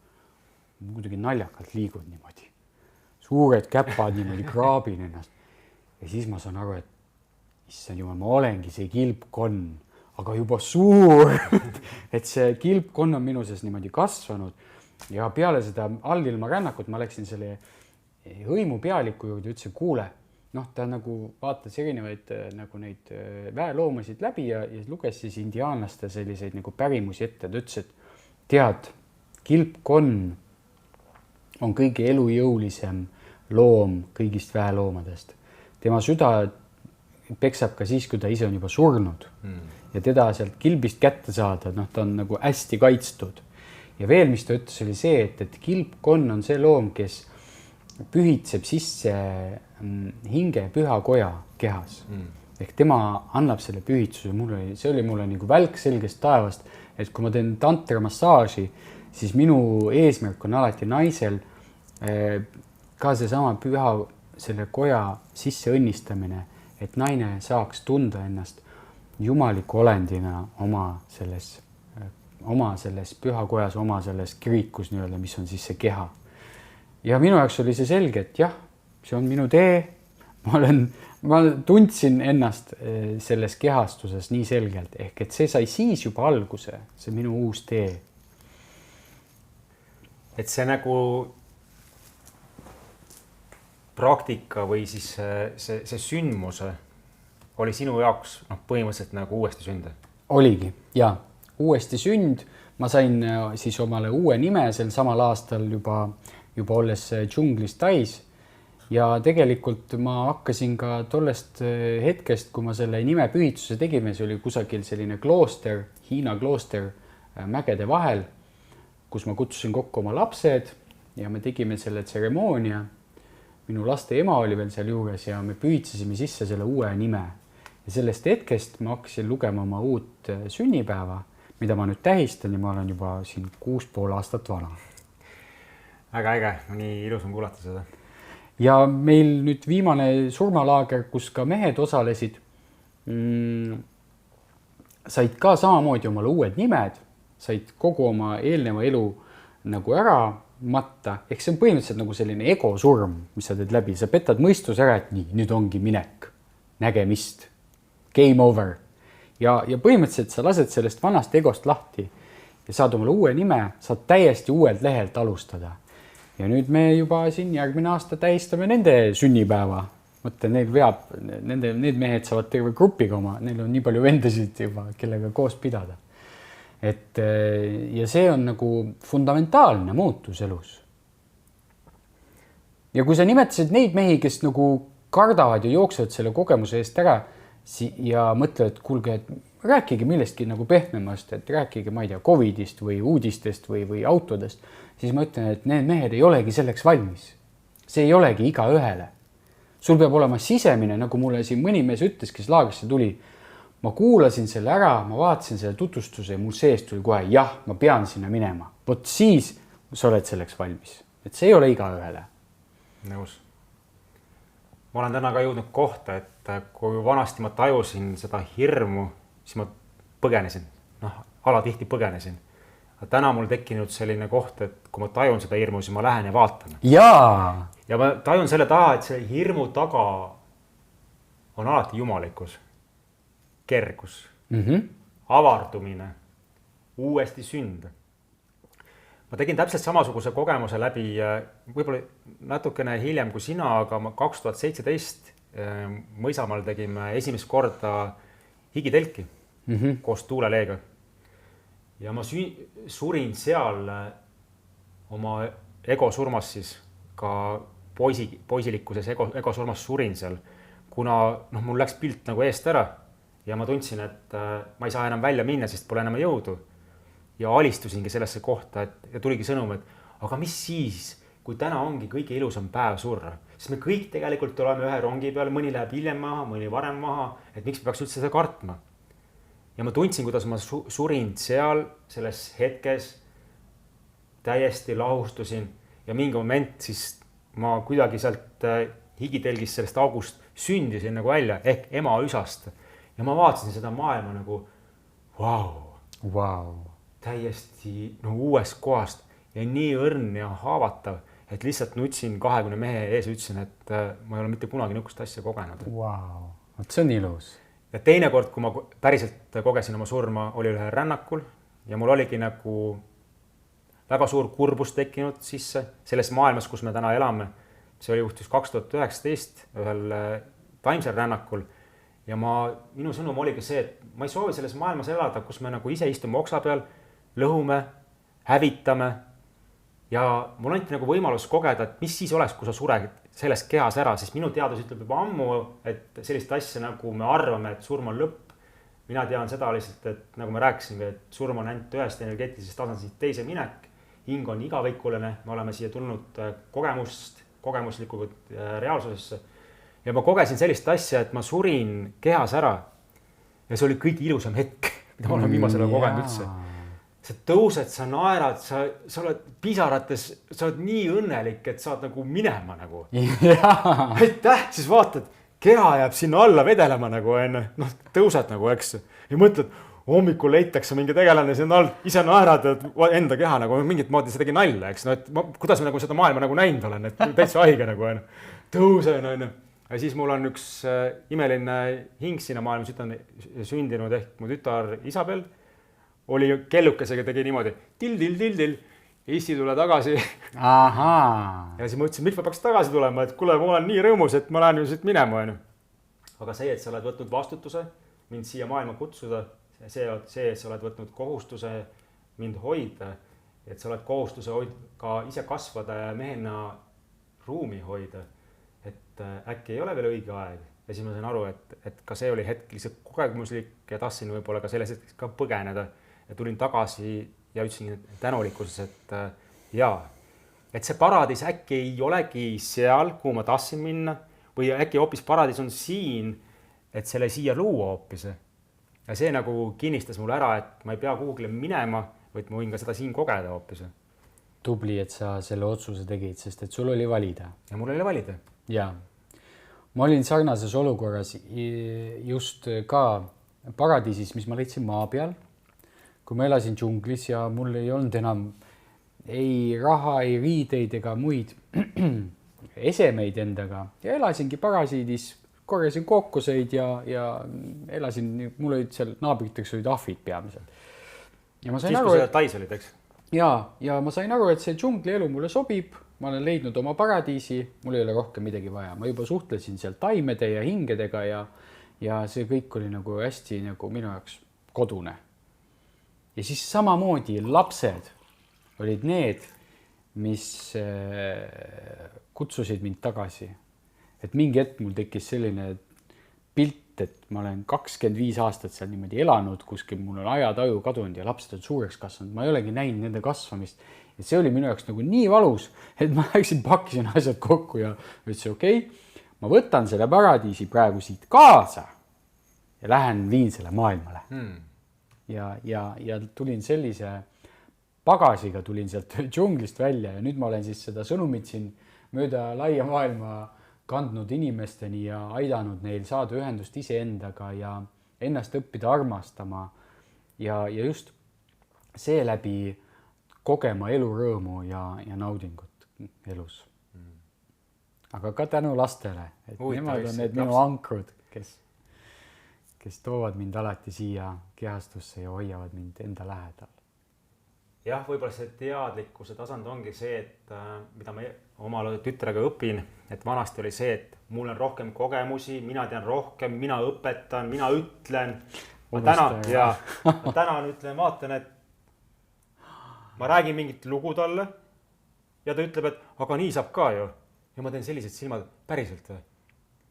kuidagi naljakalt liigun niimoodi. Suured käpad niimoodi kraabin ennast. Ja siis ma saan aru, et issand jumal, ma olengi see kilpkonn aga juba suur et see kilpkonn on minu sees niimoodi kasvanud ja peale seda allilma rännakut ma läksin selle hõimupealiku juurde, ütlesin, kuule, ta nagu vaatas erinevaid nagu neid väeloomasid läbi ja luges siis indiaanlaste selliseid nagu pärimusi ette. Ta ütles, et tead, kilpkonn on kõige elujõulisem loom kõigist väeloomadest. Tema süda peksab ka siis, kui ta ise on juba surnud ja teda sealt kilbist kätte saada, ta on nagu hästi kaitstud. Ja veel, mis ta ütles, oli see, et kilpkonn on see loom, kes pühitseb sisse hinge pühakoja kehas. Ehk tema annab selle pühitsuse. See oli mulle nagu välk selgest taevast, et kui ma teen tantramassaaži, siis minu eesmärk on alati naisel ka seesama püha selle koja sisse õnnistamine, et naine saaks tunda ennast jumaliku olendina oma selles pühakojas, oma selles kirikus nii-öelda, mis on siis see keha. Ja minu jaoks oli see selge, et jah, see on minu tee. Ma tundsin ennast selles kehastuses nii selgelt, ehk et see sai siis juba alguse, see minu uus tee. Et see nagu praktika või siis see sündmus oli sinu jaoks põhimõtteliselt nagu uuesti sünd? Oligi, ja uuesti sünd. Ma sain siis omale uue nime sel samal aastal juba olles džunglis Tais ja tegelikult ma hakkasin ka tollest hetkest, kui ma selle nimepühituse tegime, see oli kusagil selline klooster, Hiina klooster mägede vahel, kus ma kutsusin kokku oma lapsed ja me tegime selle tseremoonia. Minu laste ema oli veel seal juures ja me pühitsesime sisse selle uue nime. Ja sellest hetkest ma hakkasin lugema oma uut sünnipäeva, mida ma nüüd tähistan ja ma olen juba siin 6,5 aastat vana. Väga äge, nii ilus on kuulata seda. Ja meil nüüd viimane surmalaager, kus ka mehed osalesid, said ka samamoodi omale uued nimed, said kogu oma eelneva elu nagu ära matta. Ehk see on põhimõtteliselt nagu selline ego surm, mis sa teed läbi. Sa petad mõistus ära, et nii, nüüd ongi minek, nägemist, game over. Ja põhimõtteliselt sa lased sellest vanast egost lahti ja saad omale uue nime, saad täiesti uuelt lehelt alustada. Ja nüüd me juba siin järgmine aasta tähistame nende sünnipäeva. Mõtle, need mehed saavad terve grupiga oma, neil on nii palju vendasid juba, kellega koos pidada. Ja see on nagu fundamentaalne muutus elus. Ja kui sa nimetasid neid mehi, kes nagu kardavad ja jooksevad selle kogemuse eest ära ja mõtlevad, et kuulge, et rääkige millestki nagu pehmemast, et rääkige, ma ei tea, Covidist või uudistest või autodest, siis ma ütlen, et need mehed ei olegi selleks valmis. See ei olegi iga ühele. Sul peab olema sisemine, nagu mulle siin mõni mees ütles, kes laagrisse tuli. Ma kuulasin selle ära, ma vaatasin selle tutvustuse ja mul seest tuli kohe, jah, ma pean sinna minema. Vot siis sa oled selleks valmis. Et see ei ole iga ühele. Nõus. Ma olen täna ka jõudnud kohta, et kui vanasti ma tajusin seda hirmu, siis ma põgenesin. Alatihti põgenesin. Täna mul tekkinud selline koht, et kui ma tajun seda hirmu, siis ma lähen ja vaatan. Jaa! Ja ma tajun selle taha, et see hirmu taga on alati jumalikkus, kergus, avardumine, uuesti sünd. Ma tegin täpselt samasuguse kogemuse läbi, võib-olla natukene hiljem kui sina, aga 2017 Mõisamaal tegime esimest korda higitelki koos Tuuleleega. Ja ma surin seal oma ego surmas siis ka poisilikkuses ego surmas surin seal, kuna mul läks pilt nagu eest ära ja ma tundsin, et ma ei saa enam välja minna, sest pole enam jõudu. Ja alistusingi sellesse kohta ja tuligi sõnum, et aga mis siis, kui täna ongi kõige ilusam päev surra, sest me kõik tegelikult oleme ühe rongi peal, mõni läheb hiljem maha, mõni varem maha, et miks me peaks üldse seda kartma. Ja ma tundsin, kuidas ma surin seal selles hetkes, täiesti lahustusin ja mingi moment siis ma kuidagi sealt higitelgist sellest august sündisin nagu välja ehk ema üsast. Ja ma vaatasin seda maailma nagu wow. Täiesti uuest kohast ja nii õrn ja haavatav, et lihtsalt nutsin 20 mehe ees ja ütlesin, et ma ei ole mitte kunagi niisugust asja kogenud. Wow. See on ilus. ja teinekord, kui ma päriselt kogesin oma surma, oli ühel rännakul ja mul oligi nagu väga suur kurbus tekkinud sisse selles maailmas, kus me täna elame. See oli juhtus 2019 ühel taimsel rännakul ja minu sõnum oligi see, et ma ei soovi selles maailmas elada, kus me nagu ise istume oksa peal, lõhume, hävitame ja mul anti nagu võimalus kogeda, et mis siis oleks, kui sa sured selles kehas ära, sest minu teadus ütleb juba ammu, et sellist asja nagu me arvame, et surm on lõpp. Mina tean seda lihtsalt, et nagu me rääkisime, et surm on ainult ühest energeetilisest tasandist teise minek, hing on igavikuline, me oleme siia tulnud kogemusliku reaalsusesse ja ma kogesin sellist asja, et ma surin kehas ära ja see oli kõige ilusam hetk, mida ma olen viimasel ajal kogenud üldse. Sa tõused, sa naerad, sa oled pisarates, sa oled nii õnnelik, et saad nagu minema nagu. Aitäh, siis vaatad, keha jääb sinna alla vedelema nagu enne, tõused nagu, eks. Ja mõtled, hommikul leitakse mingi tegelane sinna all, ise naerad enda keha nagu mingit moodi see tegi nalja, eks. No, et kuidas ma nagu seda maailma nagu näinud olen, et täitsa haige nagu enne. Tõusen, enne. Ja siis mul on üks imeline hing sinna maailmas, sündinud ehk mu tütar Isabel. Oli kellukesega tegi niimoodi, till, Eesti tule tagasi. Aha. Ja siis ma ütlesin, miks ma peaks tagasi tulema, et kuule, ma olen nii rõõmus, et ma lähen ju siit minema. Aga see, et sa oled võtnud vastutuse, mind siia maailma kutsuda, see, et sa oled võtnud kohustuse mind hoida, et sa oled kohustuse ka ise kasvada ja mehena ruumi hoida, et äkki ei ole veel õige aeg. Ja siis ma sain aru, et ka see oli hetk lihtsalt kogemuslik ja tahtsin võib-olla ka selles hetkes ka põgeneda. Ja tulin tagasi ja ütlesin tänulikkuses, et et see paradiis äkki ei olegi seal, kuhu ma tahtsin minna või äkki hoopis paradiis on siin, et selle siia luua hoopis. Ja see nagu kinnistas mulle ära, et ma ei pea kuhugile minema, vaid ma võin ka seda siin kogeda hoopis. Tubli, et sa selle otsuse tegid, sest et sul oli valida. Ja mul oli valida. Ja. Ma olin sarnases olukorras just ka paradiisis, mis ma leidsin maa peal. Kui ma elasin džunglis ja mul ei olnud enam ei raha, ei riideid ega muid esemeid endaga ja elasingi parasiidis, korjasin kookoseid ja elasin, mul olid seal naabriteks olid ahvid peamiselt. Ja ma sain siis, aru, kui sa tais olid, eks? Ja ma sain aru, et see džungli elu mulle sobib, ma olen leidnud oma paradiisi, mul ei ole rohkem midagi vaja. Ma juba suhtlesin seal taimede ja hingedega ja see kõik oli nagu hästi nagu minu jaoks kodune. Ja siis samamoodi lapsed olid need, mis kutsusid mind tagasi. Et mingi hetk mul tekkis selline pilt, et ma olen 25 aastat seal niimoodi elanud, kuskil mul on ajataju kadunud ja lapsed on suureks kasvanud. Ma ei olegi näinud nende kasvamist. Ja see oli minu jaoks nagu nii valus, et ma pakkisin asjad kokku ja ütlesin, okei, ma võtan selle paradiisi praegu siit kaasa ja lähen viin selle maailmale. Ja tulin sellise pagasiga, tulin sealt džunglist välja ja nüüd ma olen siis seda sõnumit siin mööda laia maailma kandnud inimesteni ja aidanud neil saada ühendust iseendaga ja ennast õppida armastama ja just seeläbi kogema elurõõmu ja naudingut elus. Aga ka tänu lastele, et nemad on need minu ankrud, kes toovad mind alati siia kehastusse ja hoiavad mind enda lähedal. Jah, võib-olla see teadlikkuse tasand ongi see, et mida ma oma tütrega õpin, et vanasti oli see, et mul on rohkem kogemusi, mina tean rohkem, mina õpetan, mina ütlen. Ma täna ütlen, vaatan, et ma räägin mingit lugu talle ja ta ütleb, et aga nii saab ka ju. Ja ma teen sellised silmad päriselt.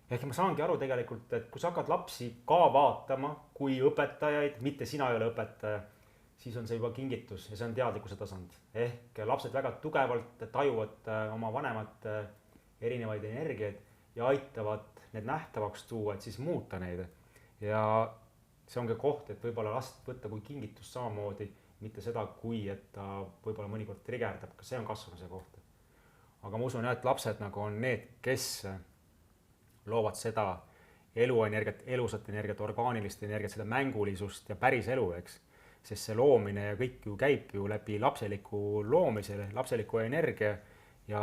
Ehk ma saangi aru tegelikult, et kui sa hakkad lapsi ka vaatama kui õpetajaid, mitte sina ei ole õpetaja, siis on see juba kingitus ja see on teadlikkuse tasand. Ehk lapsed väga tugevalt tajuvad oma vanemad erinevaid energiaid ja aitavad need nähtavaks tuua, et siis muuta neid. Ja see ongi koht, et võib-olla last võtta kui kingitus samamoodi, mitte seda, kui et ta võib-olla mõnikord trigerdab, ka see on kasvamise koht. Aga ma usun, et lapsed nagu on need, kes loovad seda eluenergiat, elusat energiat, orgaanilist energiat, seda mängulisust ja päris elu, eks. Sest see loomine ja kõik ju käib ju läbi lapseliku loomisele, lapseliku energia ja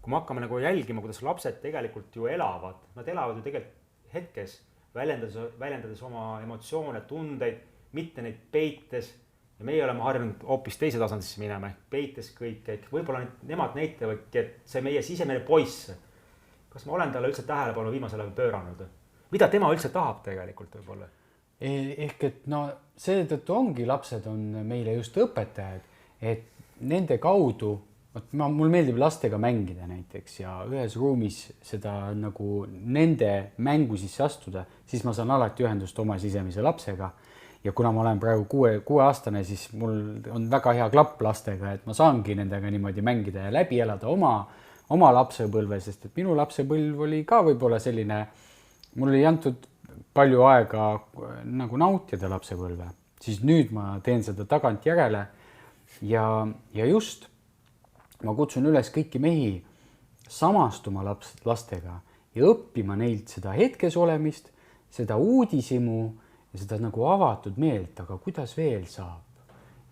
kui me hakkame nagu jälgima, kuidas lapsed tegelikult ju elavad, nad elavad ju tegelikult hetkes, väljendades oma emotsioone, tundeid, mitte neid peites. Ja meie oleme harjunud hoopis teise tasandisse minema, peites kõike, võib-olla nemad näitavadki, et see meie sisemine poiss, kas ma olen talle üldse tähelepanu viimasel ajal pööranud? Mida tema üldse tahab tegelikult võib-olla? Ehk et no seetõttu ongi lapsed on meile just õpetajad, et nende kaudu, mul meeldib lastega mängida näiteks ja ühes ruumis seda nagu nende mängu sisse astuda, siis ma saan alati ühendust oma sisemise lapsega. Ja kuna ma olen praegu 6-aastane, siis mul on väga hea klapp lastega, et ma saangi nendega niimoodi mängida ja läbi elada oma lapsepõlve, sest et minu lapsepõlv oli ka võib-olla selline, mul oli antud palju aega nagu nautida lapsepõlve, siis nüüd ma teen seda tagantjärele ja just ma kutsun üles kõiki mehi samastuma lastega ja õppima neilt seda hetkes olemist, seda uudisimu ja seda nagu avatud meelt, aga kuidas veel saab.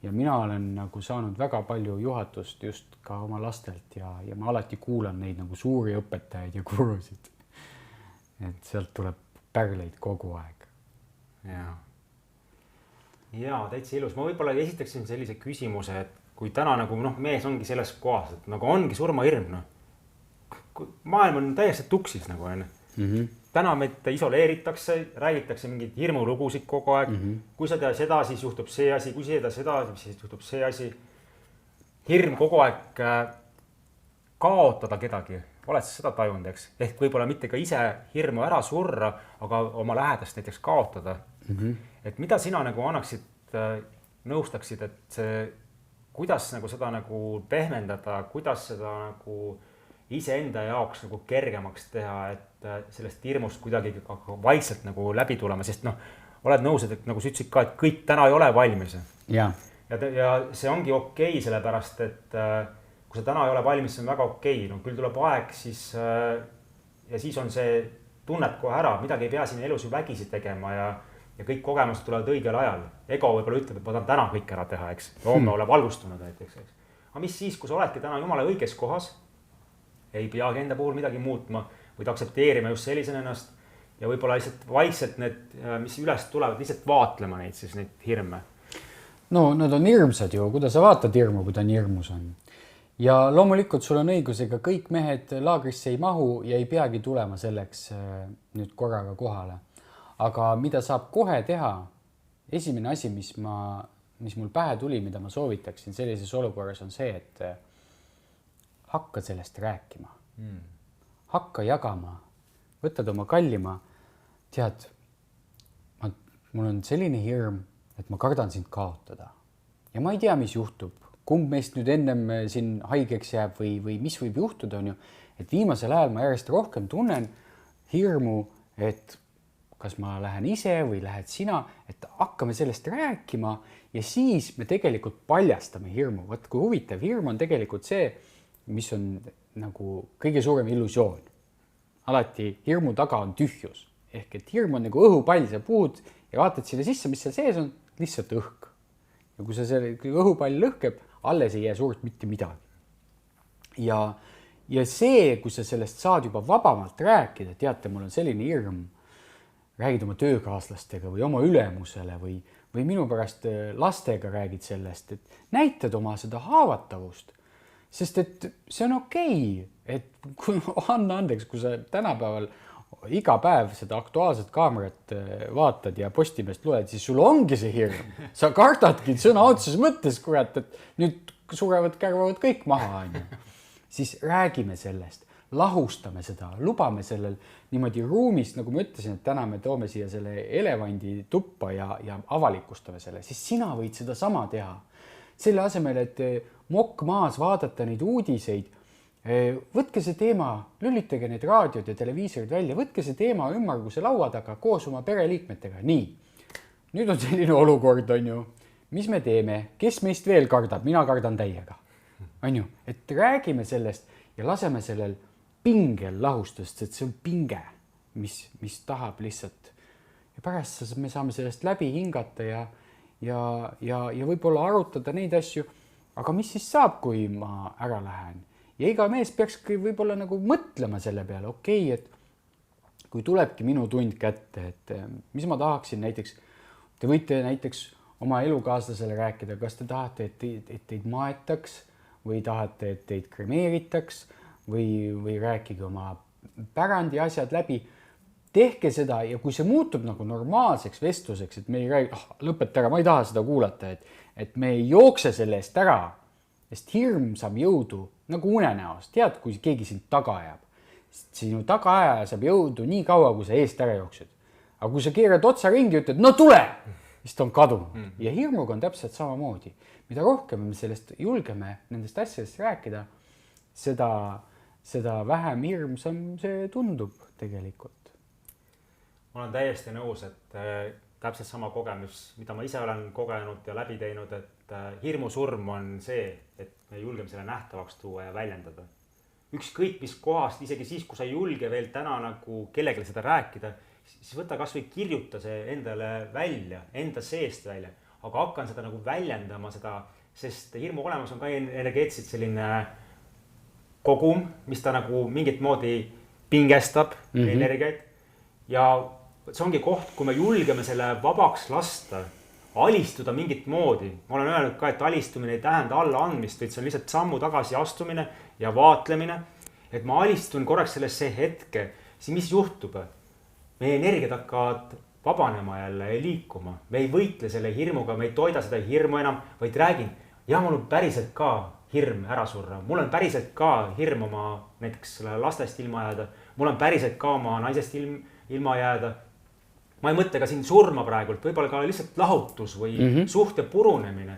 Ja mina olen nagu saanud väga palju juhatust just ka oma lastelt ja ma alati kuulan neid nagu suuri õpetajaid ja gurusid. Et sealt tuleb pärleid kogu aeg. Ja, täitsa ilus. Ma võib-olla esitaksin sellise küsimuse, et kui täna nagu mees ongi selles kohas, et nagu ongi surmahirm, maailm on täiesti tuksis nagu on. Täna meid isoleeritakse, räägitakse mingeid hirmulugusid kogu aeg. Kui sa tead seda, siis juhtub see asi, kui sa tead seda, siis juhtub see asi. Hirm kogu aeg kaotada kedagi, oled sa seda tajunud, eks? Ehk võib-olla mitte ka ise hirmu ära surra, aga oma lähedast näiteks kaotada. Et mida sina nagu annaksid, nõustaksid, et kuidas nagu seda nagu pehmendada, kuidas seda nagu iseenda jaoks nagu kergemaks teha, et sellest hirmust kuidagi vaikselt nagu läbi tulema, sest oled nõus, et nagu sa ütlesid ka, et kõik täna ei ole valmis. Ja see ongi okei, sellepärast, et kui sa täna ei ole valmis, see on väga okei. Küll tuleb aeg, ja siis on see tunned kohe ära, midagi ei pea siin elus ju vägisi tegema ja kõik kogemused tulevad õigel ajal. Ego võib-olla ütleb, et ma tahan täna kõik ära teha, eks. Homme ole valgustunud näiteks, eks. Aga mis siis, kui sa oledki täna jumala õiges kohas, ei peagi enda puhul midagi muutma, võid aktsepteerima just sellisena ennast ja võib-olla lihtsalt vaikselt need, mis üles tulevad, lihtsalt vaatlema neid siis, neid hirme. No, nad on hirmsad ju, kuidas sa vaatad hirmu, kui ta nii hirmus on. Ja loomulikult sul on õigus, ega kõik mehed laagrisse ei mahu ja ei peagi tulema selleks nüüd korraga kohale. Aga mida saab kohe teha, esimene asi, mis mul pähe tuli, mida ma soovitaksin sellises olukorras on see, et hakka sellest rääkima. Hakka jagama, võtad oma kallima, tead, mul on selline hirm, et ma kardan sind kaotada. Ja ma ei tea, mis juhtub, kumb meist nüüd ennem siin haigeks jääb või mis võib juhtuda, on ju, et viimasel ajal ma järjest rohkem tunnen hirmu, et kas ma lähen ise või lähed sina, et hakkame sellest rääkima ja siis me tegelikult paljastame hirmu. Võt, kui huvitav, hirm on tegelikult see, mis on nagu kõige suurem illusioon. Alati hirmu taga on tühjus. Ehk et hirm on nagu õhupall, sa puhud ja vaatad sinna sisse, mis seal sees on, lihtsalt õhk. Ja kui kui õhupall lõhkeb, alles ei jää suurt mitte midagi. Ja see, kui sa sellest saad juba vabamalt rääkida, teate, mul on selline hirm, räägid oma töökaaslastega või oma ülemusele või minu pärast lastega räägid sellest, et näitad oma seda haavatavust. Sest et see on okei, et kui anna andeks, kui sa tänapäeval iga päev seda aktuaalset kaamerat vaatad ja Postimest loed, siis sul ongi see hirm. Sa kardadki sõna otseses mõttes, kurat, et nüüd surevad, kärvavad kõik maha. Siis räägime sellest. Lahustame seda, lubame sellel niimoodi ruumist, nagu ma ütlesin, et täna me toome siia selle elevandi tuppa ja avalikustame selle, siis sina võid seda sama teha. Selle asemel, et mokk maas vaadata neid uudiseid, võtke see teema, lülitage need raadiod ja televiisorid välja, võtke see teema ümmarguse laua taga koos oma pereliikmetega. Nii, nüüd on selline olukord, on ju, mis me teeme, kes meist veel kardab, mina kardan täiega. On ju, et räägime sellest ja laseme sellel pingel lahustust, et see on pinge, mis tahab lihtsalt. Ja pärast me saame sellest läbi hingata ja võib-olla arutada neid asju, aga mis siis saab, kui ma ära lähen? Ja iga mees peakski võib-olla nagu mõtlema selle peale, okei, et kui tulebki minu tund kätte, et mis ma tahaksin näiteks, te võite näiteks oma elukaaslasele rääkida, kas te tahate, et teid maetaks või tahate, et teid kremeeritaks või rääkige oma pärandi asjad läbi. Tehke seda ja kui see muutub nagu normaalseks vestluseks, et me ei räägi, lõpeta ära, ma ei taha seda kuulata, et me ei jookse selle eest ära, sest hirm saab jõudu nagu unenäost. Tead, kui keegi sind taga ajab, sinu tagaajaja saab jõudu nii kaua, kui sa eest ära jooksed. Aga kui sa keerad otsa ringi ja ütled, no tule, siis ta on kadunud. Ja hirmuga on täpselt samamoodi. Mida rohkem me sellest julgeme nendest asjadest rääkida, seda vähem hirmsam see tundub tegelikult. Ma olen täiesti nõus, et täpselt sama kogemus, mida ma ise olen kogenud ja läbi teinud, et hirmusurm on see, et me julgeme selle nähtavaks tuua ja väljendada. Ükskõik mis kohast, isegi siis, kui sa ei julge veel täna nagu kellelegi seda rääkida, siis võta kas või kirjuta see endale välja, enda seest välja, aga hakkan seda nagu väljendama seda, sest hirmu olemas on ka energeetselt selline kogum, mis ta nagu mingit moodi pingestab energiaid ja see ongi koht, kui me julgeme selle vabaks lasta, alistuda mingit moodi. Ma olen öelnud ka, et alistumine ei tähenda allaandmist, vaid see on lihtsalt sammu tagasi astumine ja vaatlemine. Et ma alistun korraks sellesse hetke, siis mis juhtub? Meie energiat hakkavad vabanema jälle ja liikuma. Me ei võitle selle hirmuga, me ei toida seda hirmu enam, vaid räägin, ja mul on päriselt ka hirm ära surra. Mul on päriselt ka hirm oma näiteks lastest ilma jääda. Mul on päriselt ka oma naisest ilma jääda. Ma ei mõtle ka siin surma praegult, võib-olla ka lihtsalt lahutus või suhte purunemine.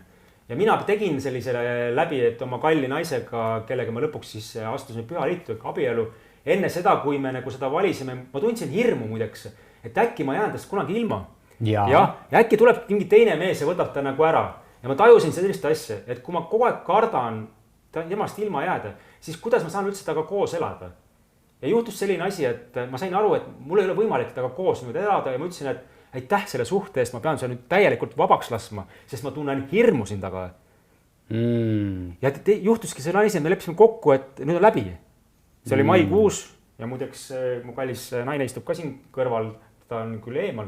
Ja mina tegin sellisele läbi, et oma kalli naisega, kellega me lõpuks siis astusime pühaliitu, abielu. Enne seda, kui me nagu seda valisime, ma tundsin hirmu muideks, et äkki ma jään tast kunagi ilma. Ja äkki tuleb mingi teine mees ja võtab ta nagu ära. Ja ma tajusin sellist asja, et kui ma kogu aeg kardan temast ilma jääda, siis kuidas ma saan üldse taga koos elada? Ja juhtus selline asi, et ma sain aru, et mul ei ole võimalik taga koos nüüd elada ja ma ütlesin, et aitäh selle suhte eest, ma pean selle nüüd täielikult vabaks laskma, sest ma tunnen hirmu siin taga. Ja juhtuski selle asi, et me leppisime kokku, et nüüd on läbi. See oli maikuus ja muideks mu kallis naine istub ka siin kõrval, ta on küll eemal.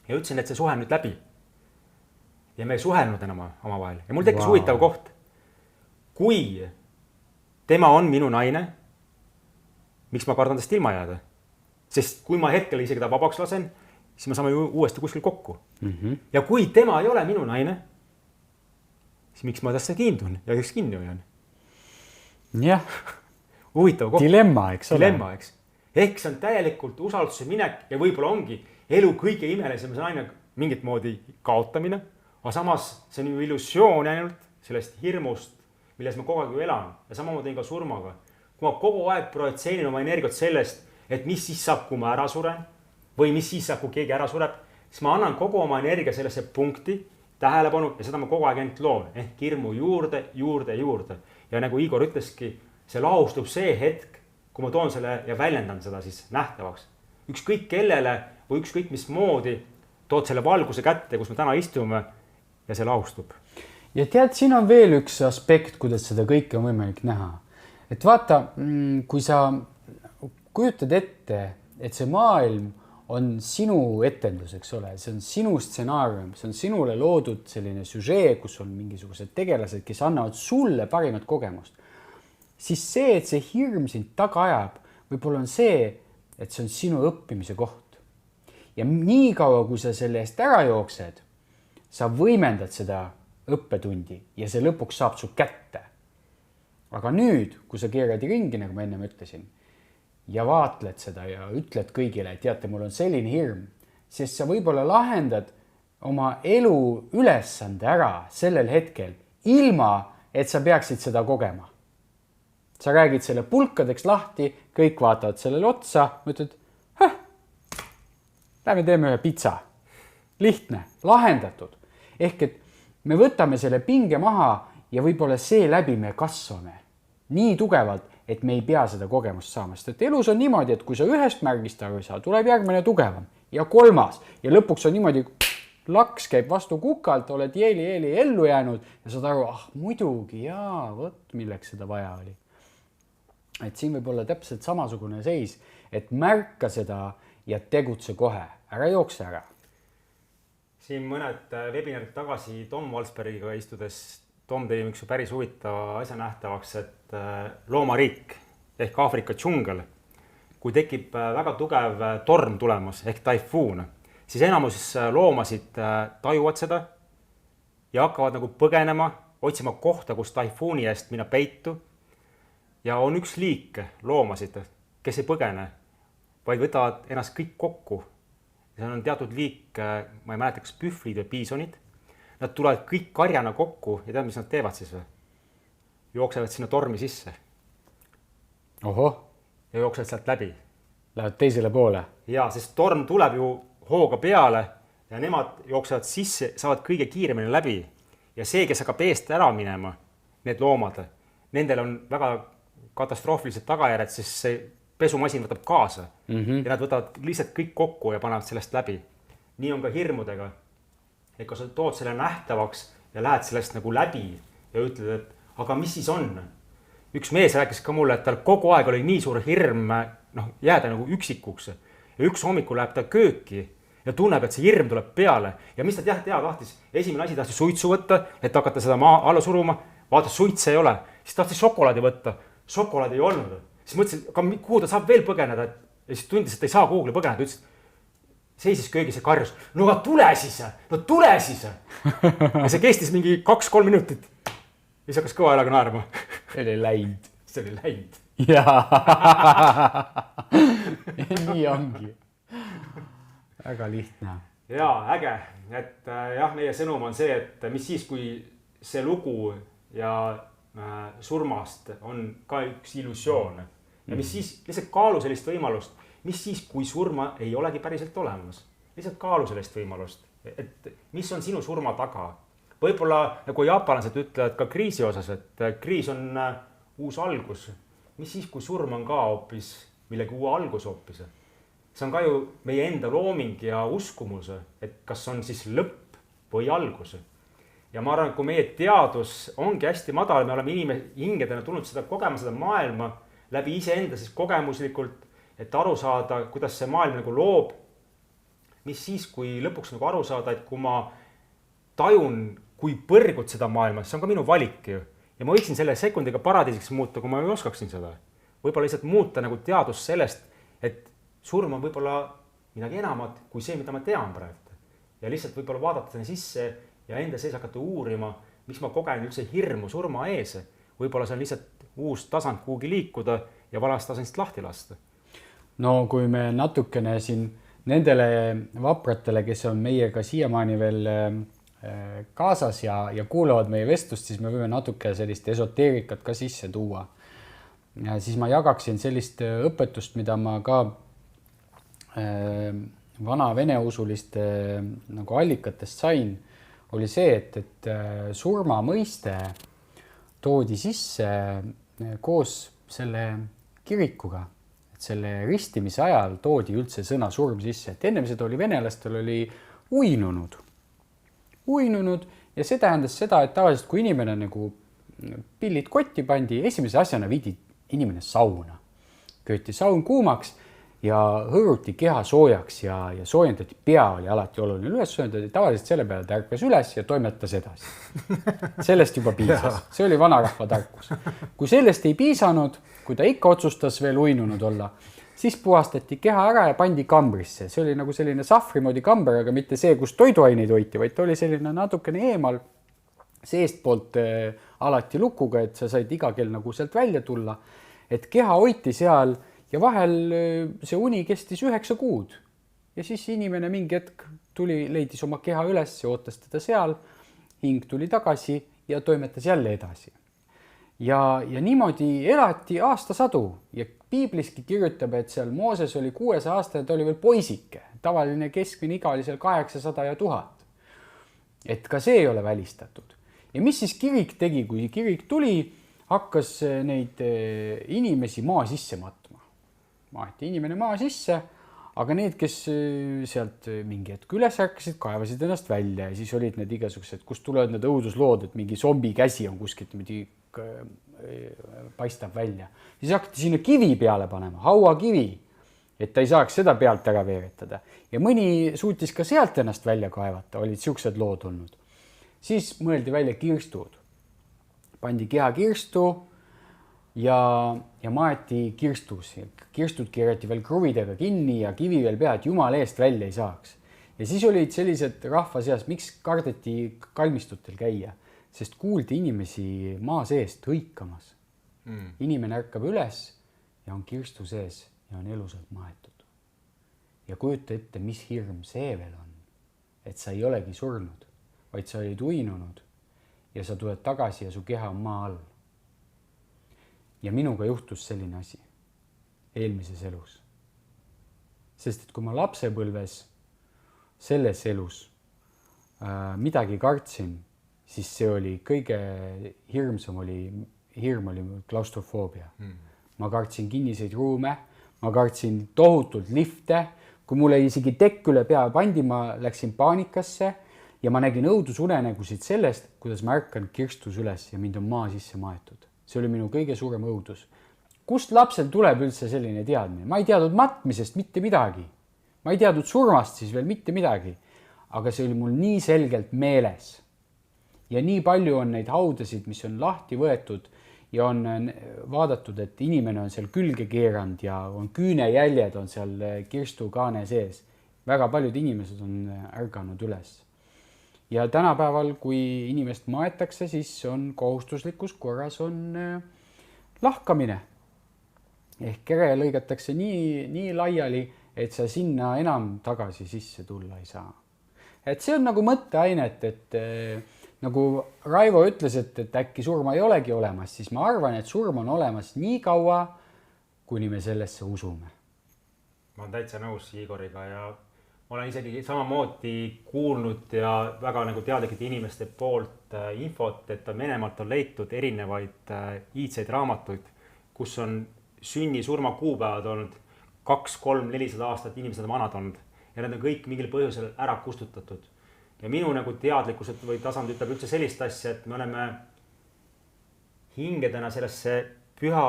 Ja ütlesin, et see suhe on nüüd läbi. Ja me ei suhelnud enam omavahel. Ja mul tekkis huvitav koht. Kui tema on minu naine, miks ma kardan tast ilma jääda? Sest kui ma hetkel isegi ta vabaks lasen, siis me saame uuesti kuskil kokku. Ja kui tema ei ole minu naine, siis miks ma tast kiindun ja üks kinni hoian? Jah. Huvitav koht. Dilemma, eks ole. Dilemma, eks. Ehk see on täielikult usalduse minek ja võib-olla ongi elu kõige imelisem, see on aina mingit moodi kaotamine, aga samas see on ju illusioon ainult sellest hirmust, milles ma kogu aeg ju elan ja samamoodi ka surmaga. Kui ma kogu aeg projitseerin oma energiat sellest, et mis siis saab, kui ma ära suren või mis siis saab, kui keegi ära sureb, siis ma annan kogu oma energia sellesse punkti, tähelepanu ja seda ma kogu aeg ainult loon. Ehk hirmu juurde. Ja nagu Igor ütleski, see lahustub see hetk, kui ma toon selle ja väljendan seda siis nähtavaks. Ükskõik kellele või ükskõik mis moodi tood selle valguse kätte, kus me täna istume ja see lahustub. Ja tead, siin on veel üks aspekt, kuidas seda kõike on võimalik näha. Et vaata, kui sa kujutad ette, et see maailm on sinu etendus, eks ole, see on sinu stsenaarium, see on sinule loodud selline süžee, kus on mingisugused tegelased, kes annavad sulle parimat kogemust, siis see, et see hirm sind taga ajab, võib-olla on see, et see on sinu õppimise koht. Ja nii kaua, kui sa selle eest ära jooksed, sa võimendad seda õppetundi ja see lõpuks saab su kätte. Aga nüüd, kui sa keerad ringi, nagu ma enne ütlesin, ja vaatled seda ja ütled kõigile, et teate, mul on selline hirm, sest sa võib-olla lahendad oma elu ülesande ära sellel hetkel, ilma, et sa peaksid seda kogema. Sa räägid selle pulkadeks lahti, kõik vaatavad sellele otsa, mõtled, lähme teeme ühe pitsa. Lihtne, lahendatud. Ehk et me võtame selle pinge maha ja võib-olla seeläbi me kasvame nii tugevalt, et me ei pea seda kogemust saama. Sest et elus on niimoodi, et kui sa ühest märgist aru ei saa, tuleb järgmine tugevam ja kolmas ja lõpuks on niimoodi, laks käib vastu kukalt, oled jeeli ellu jäänud ja saad aru, muidugi, jaa, võt, milleks seda vaja oli. et siin võib olla täpselt samasugune seis, et märka seda ja tegutse kohe, ära jookse ära. Siin mõned webinarid tagasi Tom Walsbergiga istudes, Tom tõi üks päris huvitava asja nähtavaks, et loomariik ehk Aafrika džungel, kui tekib väga tugev torm tulemas ehk taifuun, siis enamus loomasid tajuvad seda ja hakkavad nagu põgenema, otsima kohta, kus taifuuni eest minna peitu. Ja on üks liik loomasid, kes ei põgene, vaid võtavad ennast kõik kokku. See on teatud liik, ma ei mäleta, kas pühvlid või piisonid. Nad tulevad kõik karjana kokku ja tead, mis nad teevad siis või? Jooksevad sinna tormi sisse. Ohoh. Ja jooksevad sealt läbi. Lähevad teisele poole. Ja, sest torm tuleb ju hooga peale ja nemad jooksevad sisse, saavad kõige kiiremini läbi. Ja see, kes hakkab eest ära minema, need loomad, nendel on väga katastroofilised tagajärjed, sest see pesumasin võtab kaasa. Ja nad võtavad lihtsalt kõik kokku ja panevad sellest läbi. Nii on ka hirmudega. Et kui sa tood selle nähtavaks ja lähed sellest nagu läbi ja ütled, et aga mis siis on? Üks mees rääkis ka mulle, et tal kogu aeg oli nii suur hirm jääda nagu üksikuks. Ja üks hommikul läheb ta kööki ja tunneb, et see hirm tuleb peale. Ja mis ta teha tahtis? Esimene asi tahtis suitsu võtta, et hakata seda maa alla suruma. Vaatas, suits ei ole. Siis tahtis šokolaadi võtta. Šokolaadi ei olnud. Siis mõtlesin, aga kuhu ta saab veel põgeneda? Ja siis tundis, et ei saa kuhugile põgeneda. Ütles, seisis köögis ja karjus. No aga tule siis! No tule siis! Ja see kestis mingi 2-3 minutit. Ja siis hakkas kõva häälega naerma. See oli läinud. See oli läinud. Jaa. Nii ongi. Väga lihtne. Jaa, äge. Et jah, meie sõnum on see, et mis siis, kui see lugu ja surmast on ka üks illusioon. Ja mis siis, lihtsalt kaalu sellist võimalust, mis siis, kui surma ei olegi päriselt olemas. Lihtsalt kaalu sellist võimalust. Et mis on sinu surma taga? Võib-olla, nagu jaapanlased ütlevad ka kriisi osas, et kriis on uus algus. Mis siis, kui surm on ka hoopis millegi uue algus hoopis? See on ka ju meie enda looming ja uskumus, et kas on siis lõpp või algus. Ja ma arvan, et kui meie teadus ongi hästi madal, me oleme hingedena tulnud seda kogema, seda maailma läbi iseenda siis kogemuslikult, et aru saada, kuidas see maailm nagu loob. Mis siis, kui lõpuks nagu aru saada, et kui ma tajun, kui põrgud seda maailma, see on ka minu valik ju. Ja ma võiksin selle sekundiga paradiisiks muuta, kui ma ei oskaksin seda. Võib-olla lihtsalt muuta nagu teadus sellest, et surm on võib-olla midagi enamat kui see, mida ma tean praegu. Ja lihtsalt võib-olla vaadata sinna sisse ja enda sees hakata uurima, miks ma kogen üldse hirmu surma ees. Võib-olla see on lihtsalt uus tasand kuhugi liikuda ja valast tasandist lahti lasta. No kui me natukene siin nendele vapratele, kes on meiega siiamaani veel kaasas ja kuulavad meie vestlust, siis me võime natuke sellist esoteerikat ka sisse tuua. Ja siis ma jagaksin sellist õpetust, mida ma ka vana veneusuliste nagu allikatest sain, oli see, et surma mõiste toodi sisse koos selle kirikuga. Et selle ristimise ajal toodi üldse sõna surm sisse. Et ennem seda oli venelastel oli uinunud ja see tähendas seda, et tavaliselt kui inimene nagu pillid kotti pandi, esimese asjana viidi inimene sauna. Kööti saun kuumaks ja hõõruti keha soojaks ja soojendati pea oli alati oluline. Üles soojendati tavaliselt selle peale tärkas üles ja toimetas edasi. Sellest juba piisas. See oli vanarahva tarkus. Kui sellest ei piisanud, kui ta ikka otsustas veel uinunud olla, siis puhastati keha ära ja pandi kambrisse. See oli nagu selline sahvrimoodi kamber, aga mitte see, kus toiduaineid hoiti, vaid ta oli selline natukene eemal seestpoolt alati lukuga, et sa said iga kell nagu sealt välja tulla. Et keha hoiti seal ja vahel see uni kestis 9 kuud. Ja siis inimene mingi hetk leidis oma keha üles ja ootas teda seal, hing tuli tagasi ja toimetas jälle edasi. Ja niimoodi elati aastasadu ja piibliski kirjutab, et seal Mooses oli 600 aasta ja ta oli veel poisike. Tavaline keskmine iga oli seal 800 ja 1000. Et ka see ei ole välistatud. Ja mis siis kirik tegi, kui kirik tuli, hakkas neid inimesi maa sisse matma. Maeti inimene maa sisse, aga need, kes sealt mingi hetk üles ärkasid, kaevasid ennast välja ja siis olid need igasugused, kus tulevad need õuduslood, et mingi zombi käsi on kuskilt paistab välja. Siis hakati sinna kivi peale panema, hauakivi, et ta ei saaks seda pealt ära veeretada. Ja mõni suutis ka sealt ennast välja kaevata, olid siuksed lood olnud. Siis mõeldi välja kirstud. Pandi kehakirstu ja maeti kirstus. Kirstud keerati veel kruvidega kinni ja kivi veel pead jumala eest välja ei saaks. Ja siis olid sellised rahva seas, miks kardeti kalmistutel käia, sest kuuldi inimesi maa seest hõikamas. Inimene ärkab üles ja on kirstu sees ja on elusalt maetud. Ja kujuta ette, mis hirm see veel on, et sa ei olegi surnud, vaid sa olid uinunud ja sa tuled tagasi ja su keha on maa all. Ja minuga juhtus selline asi eelmises elus. Sest et kui ma lapsepõlves selles elus midagi kartsin, siis see oli kõige hirmsam hirm oli klaustrofoobia. Ma kartsin kinniseid ruume, ma kartsin tohutult lifte, kui mulle isegi tekk üle pea pandi, ma läksin paanikasse ja ma nägin õudusunenägusid sellest, kuidas ma ärkan kirstus üles ja mind on maa sisse maetud. See oli minu kõige suurem õudus. Kust lapsel tuleb üldse selline teadmine? Ma ei teadnud matmisest mitte midagi. Ma ei teadnud surmast siis veel mitte midagi, aga see oli mul nii selgelt meeles. Ja nii palju on neid haudasid, mis on lahti võetud ja on vaadatud, et inimene on seal külge keeranud ja on küünejäljed on seal kirstukaane sees. Väga paljud inimesed on ärganud üles. Ja tänapäeval, kui inimest maetakse, siis on kohustuslikus korras on lahkamine. Ehk kere lõigatakse nii laiali, et sa sinna enam tagasi sisse tulla ei saa. Et see on nagu mõtteainet, et nagu Raivo ütles, et äkki surma ei olegi olemas, siis ma arvan, et surm on olemas nii kaua, kuni me sellesse usume. Ma olen täitsa nõus Igoriga ja ma olen isegi samamoodi kuulnud ja väga nagu teadlikud inimeste poolt infot, et Venemaalt on leitud erinevaid iidseid raamatuid, kus on sünni surma kuupäevad olnud 2, 3, 400 aastat inimesed on vanad olnud ja need on kõik mingil põhjusel ära kustutatud. Ja minu nagu teadlikkused või tasand ütleb üldse sellist asja, et me oleme hingedena sellesse püha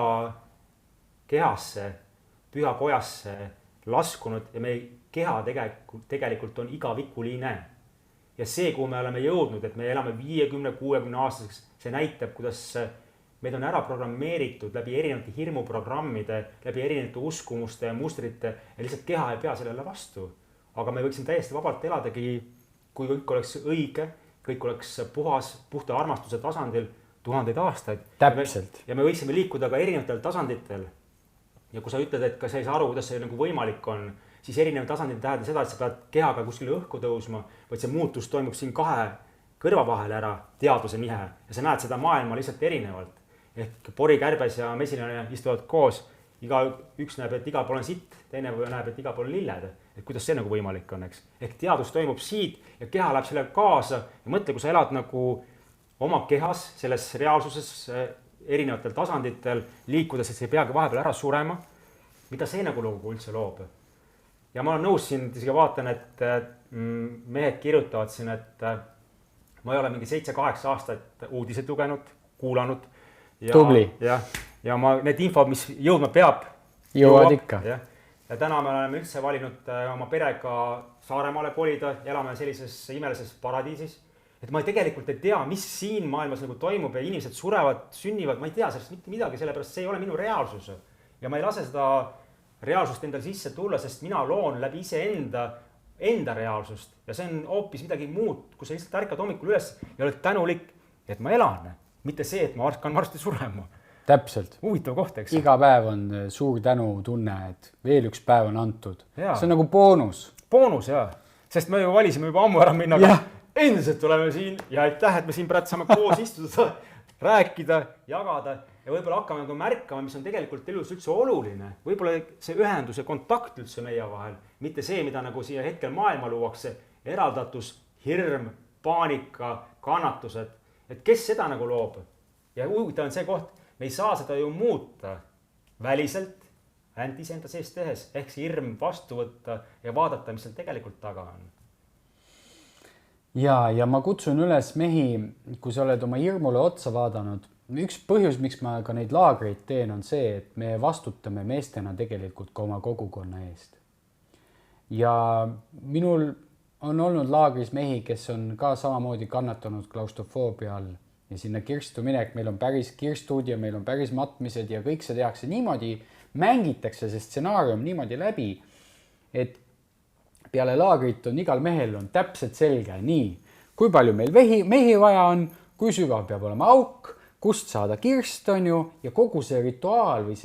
kehasse, püha kojasse laskunud ja meie keha tegelikult on igavikuline. Ja see, kuhu me oleme jõudnud, et me elame 50-60 aastaseks, see näitab, kuidas meid on ära programmeeritud läbi erinevate hirmuprogrammide, läbi erinevate uskumuste ja mustrite ja lihtsalt keha ei pea sellele vastu. Aga me võiksime täiesti vabalt eladagi, kui kõik oleks õige, kõik oleks puhas, puhta armastuse tasandil 1000 aastaid. Täpselt. Ja me võiksime liikuda ka erinevatel tasanditel. Ja kui sa ütled, et ka sa ei saa aru, kuidas see nagu võimalik on, siis erinevad tasandid tähendab seda, et sa pead kehaga kuskile õhku tõusma, vaid see muutus toimub siin 2 kõrva vahel ära teaduse nihe ja sa näed seda maailma lihtsalt erinevalt. Ehk porikärbes ja mesilane istuvad koos, üks näeb, et igal pool on sitt, teine näeb, et igal pool on lilled. Et kuidas see nagu võimalik on, eks? Ehk teadus toimub siit ja keha läheb selle kaasa ja mõtle, kui sa elad nagu oma kehas, selles reaalsuses erinevatel tasanditel liikudes, et see ei peagi vahepeal ära surema, mida see nagu lugu üldse loob. Ja ma olen nõus siin, isegi vaatan, et mehed kirjutavad siin, et ma ei ole mingi 7-8 aastat uudiseid lugenud, kuulanud. Tubli. Ja ma need info, mis jõudma peab, jõuad ikka. Ja täna me oleme üldse valinud oma perega Saaremaale kolida, elame sellises imelises paradiisis. Et ma tegelikult ei tea, mis siin maailmas nagu toimub ja inimesed surevad, sünnivad, ma ei tea sellest mitte midagi, sellepärast see ei ole minu reaalsus. Ja ma ei lase seda reaalsust endale sisse tulla, sest mina loon läbi enda reaalsust. Ja see on hoopis midagi muud, kui sa lihtsalt ärkad hommikul üles ja oled tänulik, et ma elan. Mitte see, et ma hakkan varsti surema. Täpselt. Huvitav koht, eks? Iga päev on suur tänu tunne, et veel üks päev on antud. Ja. See on nagu boonus. Boonus, jaa. Sest me ju valisime juba ammu ära minna, aga endiselt tuleme siin ja aitäh, et me siin praegu saame koos istuda, rääkida, jagada ja võib-olla hakkame nagu märkama, mis on tegelikult elus üldse oluline. Võib-olla see ühendus ja kontakt üldse meie vahel, mitte see, mida nagu siia hetkel maailma luuakse, eraldatus, hirm, paanika, kannatused. Et kes seda nagu loob? Ja huvitav on see koht, me ei saa seda ju muuta väliselt, ainult iseenda sees tehes, ehk see hirm vastu võtta ja vaadata, mis seal tegelikult taga on. Ja ma kutsun üles mehi, kui sa oled oma hirmule otsa vaadanud, üks põhjus, miks ma ka neid laagreid teen, on see, et me vastutame meestena tegelikult ka oma kogukonna eest. Ja minul on olnud laagris mehi, kes on ka samamoodi kannatanud klaustrofoobia all ja sinna kirstu minek, meil on päris kirstud ja meil on päris matmised ja kõik see tehakse niimoodi, mängitakse see stsenaarium niimoodi läbi, et peale laagrit on igal mehel on täpselt selge, nii, kui palju meil mehi vaja on, kui sügav peab olema auk, kust saada kirst on ju, ja kogu see rituaal või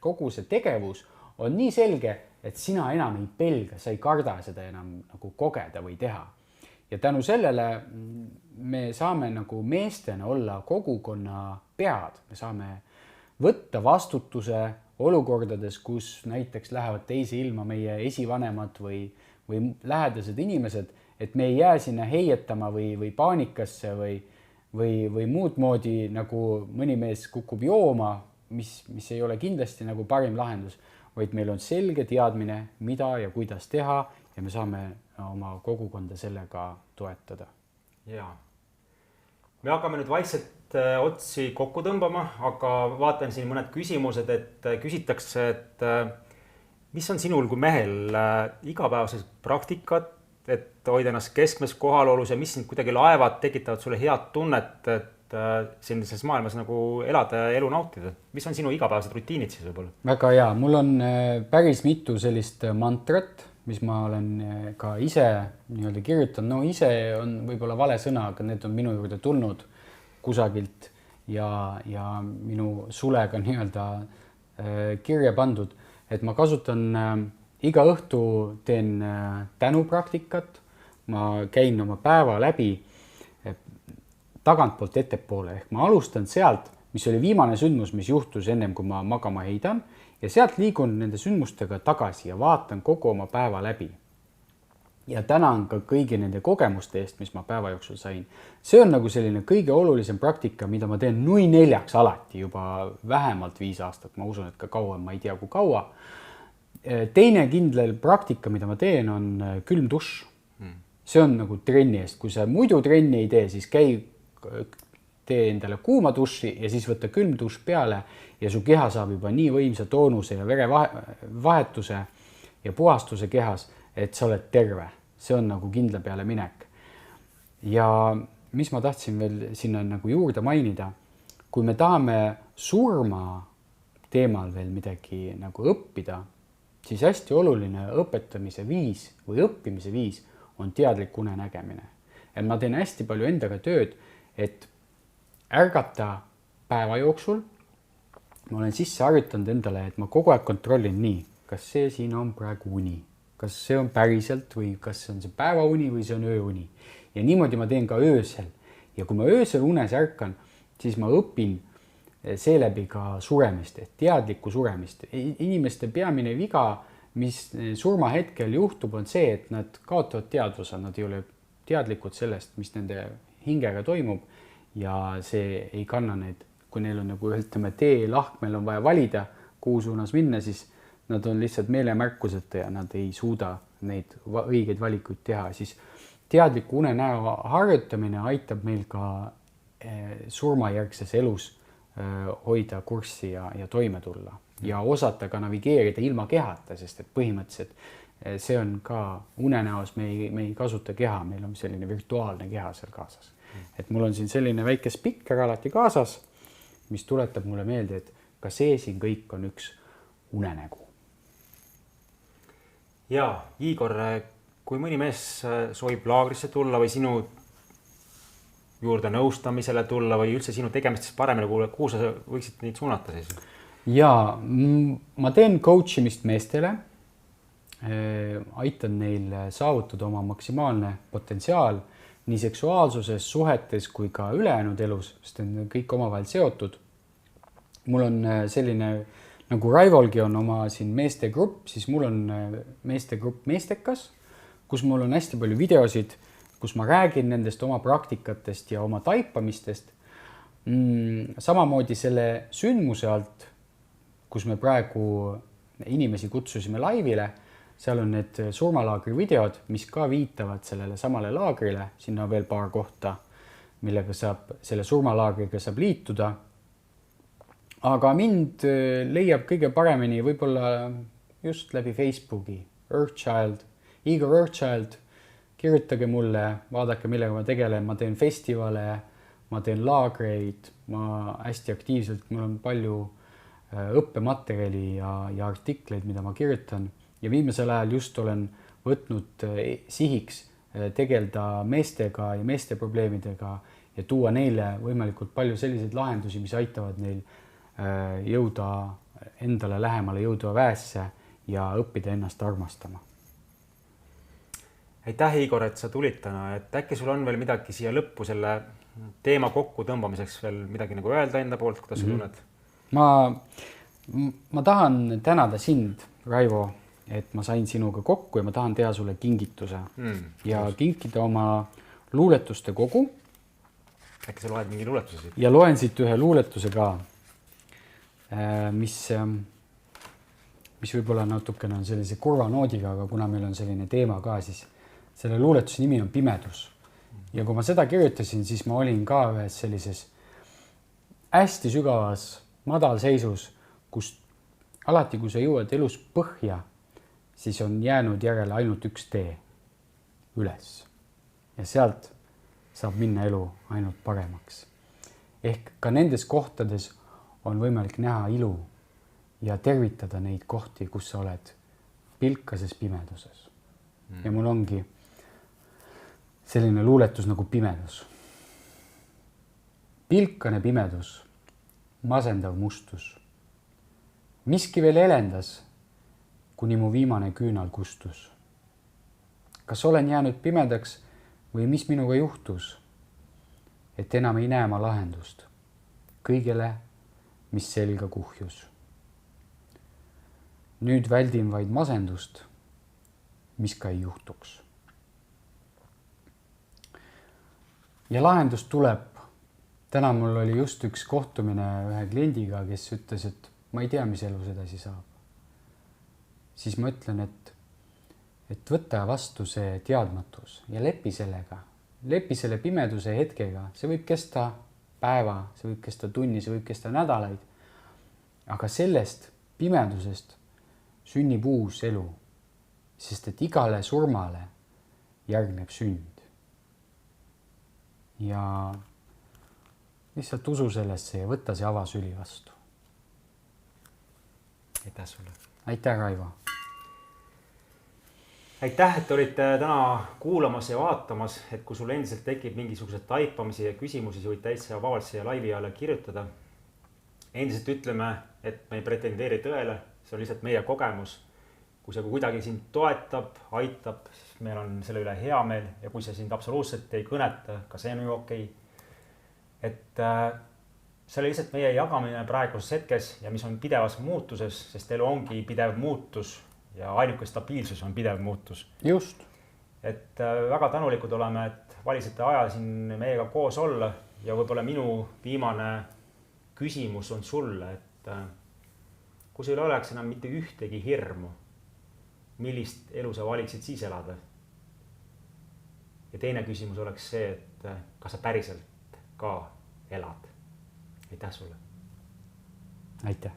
kogu see tegevus on nii selge, et sina enam ei pelga, sa ei karda seda enam nagu kogeda või teha. Ja tänu sellele me saame nagu meestena olla kogukonna pead, me saame võtta vastutuse olukordades, kus näiteks lähevad teise ilma meie esivanemad või lähedased inimesed, et me ei jää sinna heietama või paanikasse või muud moodi, nagu mõni mees kukub jooma, mis ei ole kindlasti nagu parim lahendus, vaid meil on selge teadmine, mida ja kuidas teha ja me saame oma kogukonda sellega toetada. Jaa. Me hakkame nüüd vaikselt otsi kokku tõmbama, aga vaatan siin mõned küsimused, et küsitakse, et mis on sinul kui mehel igapäevased praktikad, et hoida ennast keskmes kohalolus ja mis sind kuidagi laevad tekitavad sulle head tunnet, et sellises maailmas nagu elada ja elu nautida. Mis on sinu igapäevased rutiinid siis võib-olla? Väga hea. Mul on päris mitu sellist mantrat, mis ma olen ka ise nii-öelda kirjutanud. No ise on võib-olla vale sõna, aga need on minu juurde tulnud kusagilt ja minu sulega nii-öelda kirja pandud. Et ma kasutan iga õhtu teen tänupraktikat, ma käin oma päeva läbi tagantpoolt ettepoole, ehk ma alustan sealt, mis oli viimane sündmus, mis juhtus ennem, kui ma magama heidan ja sealt liigun nende sündmustega tagasi ja vaatan kogu oma päeva läbi. Ja tänan ka kõigi nende kogemuste eest, mis ma päeva jooksul sain. See on nagu selline kõige olulisem praktika, mida ma teen nui 4 alati juba vähemalt 5 aastat, ma usun, et ka kauem, ma ei tea kui kaua. Teine kindel praktika, mida ma teen, on külm dušš. See on nagu trenni eest, kui sa muidu trenni ei tee, siis tee endale kuuma duši ja siis võtta külm dušš peale ja su keha saab juba nii võimsa toonuse ja verevahetuse ja puhastuse kehas, et sa oled terve. See on nagu kindla peale minek. Ja mis ma tahtsin veel sinna nagu juurde mainida, kui me tahame surma teemal veel midagi nagu õppida, siis hästi oluline õpetamise viis või õppimise viis on teadlik une nägemine. Et ma teen hästi palju endaga tööd, et ärgata päeva jooksul, ma olen sisse harjutanud endale, et ma kogu aeg kontrollin nii, kas see siin on praegu uni, kas see on päriselt või kas see on see päevauni või see on ööuni. Ja niimoodi ma teen ka öösel. Ja kui ma öösel unes ärkan, siis ma õpin seeläbi ka suremist, et teadlikku suremist. Inimeste peamine viga, mis surmahetkel juhtub, on see, et nad kaotavad teadvuse, nad ei ole teadlikud sellest, mis nende hingega toimub ja see ei kanna neid, kui neil on nagu ütleme teelahkmel on vaja valida, kuhu suunas minna, siis nad on lihtsalt meelemärkuseta ja nad ei suuda neid õigeid valikuid teha. Siis teadliku unenäo harjutamine aitab meil ka surmajärgses elus hoida kurssi ja toime tulla ja osata ka navigeerida ilma kehata, sest et põhimõtteliselt see on ka unenäos, me ei kasuta keha, meil on selline virtuaalne keha seal kaasas. Et mul on siin selline väike spikker alati kaasas, mis tuletab mulle meelde, et ka see siin kõik on üks unenägu. Ja, Igor, kui mõni mees soovib laagrisse tulla või sinu juurde nõustamisele tulla või üldse sinu tegemistes paremini, kuhu sa võiksid neid suunata siis? Ja, ma teen coachimist meestele, aitan neil saavutada oma maksimaalne potentsiaal nii seksuaalsuses, suhetes kui ka ülejäänud elus, sest on kõik omavahel seotud. Mul on selline, nagu Raivolgi on oma siin meeste grupp, siis mul on meeste grupp Meestekas, kus mul on hästi palju videosid, kus ma räägin nendest oma praktikatest ja oma taipamistest. Samamoodi selle sündmuse alt, kus me praegu inimesi kutsusime laivile, seal on need surmalaagri videod, mis ka viitavad sellele samale laagrile, sinna veel paar kohta millega selle surmalaagriga saab liituda. Aga mind leiab kõige paremini võib-olla just läbi Facebooki. Earthchild, Igor Earthchild, kirjutage mulle, vaadake, millega ma tegelen, ma teen festivale, ma teen laagreid, ma hästi aktiivselt, mul on palju õppematerjali ja artikleid, mida ma kirjutan ja viimasel ajal just olen võtnud sihiks tegeleda meestega ja meeste probleemidega ja tuua neile võimalikult palju selliseid lahendusi, mis aitavad neil jõuda endale lähemale, jõuda väesse ja õppida ennast armastama. Aitäh, Igor, et sa tulid täna, et äkki sul on veel midagi siia lõppu selle teema kokku tõmbamiseks veel midagi nagu öelda enda poolt, kuidas sa tunned? Ma tahan tänada sind, Raivo, et ma sain sinuga kokku ja ma tahan teha sulle kingituse ja kinkida oma luuletuste kogu. Äkki sa loed mingi luuletuse siit? Ja loen siit ühe luuletuse ka, mis võib-olla natukene on sellise kurva noodiga, aga kuna meil on selline teema ka, siis selle luuletuse nimi on Pimedus. Ja kui ma seda kirjutasin, siis ma olin ka ühes sellises hästi sügavas madalseisus, kus alati, kui sa jõuad elus põhja, siis on jäänud järele ainult üks tee üles. Ja sealt saab minna elu ainult paremaks. Ehk ka nendes kohtades on võimalik näha ilu ja tervitada neid kohti, kus sa oled pilkases pimeduses. Ja mul ongi selline luuletus nagu Pimedus. Pilkane pimedus, masendav mustus. Miski veel elendas, kuni mu viimane küünal kustus. Kas olen jäänud pimedaks või mis minuga juhtus? Et enam ei näe ma lahendust kõigele, mis selga kuhjus. Nüüd väldin vaid masendust, mis ka ei juhtuks. Ja lahendus tuleb. Täna mul oli just üks kohtumine ühe kliendiga, kes ütles, et ma ei tea, mis elus edasi saab. Siis ma ütlen, et võta vastu see teadmatus ja lepi sellega. Lepi selle pimeduse hetkega. See võib kesta päeva, see võib kesta tunni, see võib kesta nädalaid. Aga sellest pimedusest sünnib uus elu, sest et igale surmale järgneb sünd. Ja lihtsalt usu sellesse ja võtta see avasüli vastu. Aitäh sulle. Aitäh, Raivo. Aitäh, et olite täna kuulamas ja vaatamas, et kui sul endiselt tekib mingisugused taipamisi ja küsimusi, siis võid täitsa vabalt siia laivi alla kirjutada. Endiselt ütleme, et me ei pretendeeri tõele, see on lihtsalt meie kogemus. Kui see kuidagi sind toetab, aitab, siis meil on selle üle hea meel ja kui see sind absoluutselt ei kõneta, ka see on ju okei. Et see oli lihtsalt meie jagamine praeguses hetkes ja mis on pidevas muutuses, sest elu ongi pidev muutus ja ainuke stabiilsus on pidev muutus. Just. Et väga tänulikud oleme, et valisite aja siin meiega koos olla ja võib-olla minu viimane küsimus on sulle, et kui sul oleks enam mitte ühtegi hirmu, millist elu sa valiksid siis elada? Ja teine küsimus oleks see, et kas sa päriselt ka elad? Aitäh sulle. Aitäh.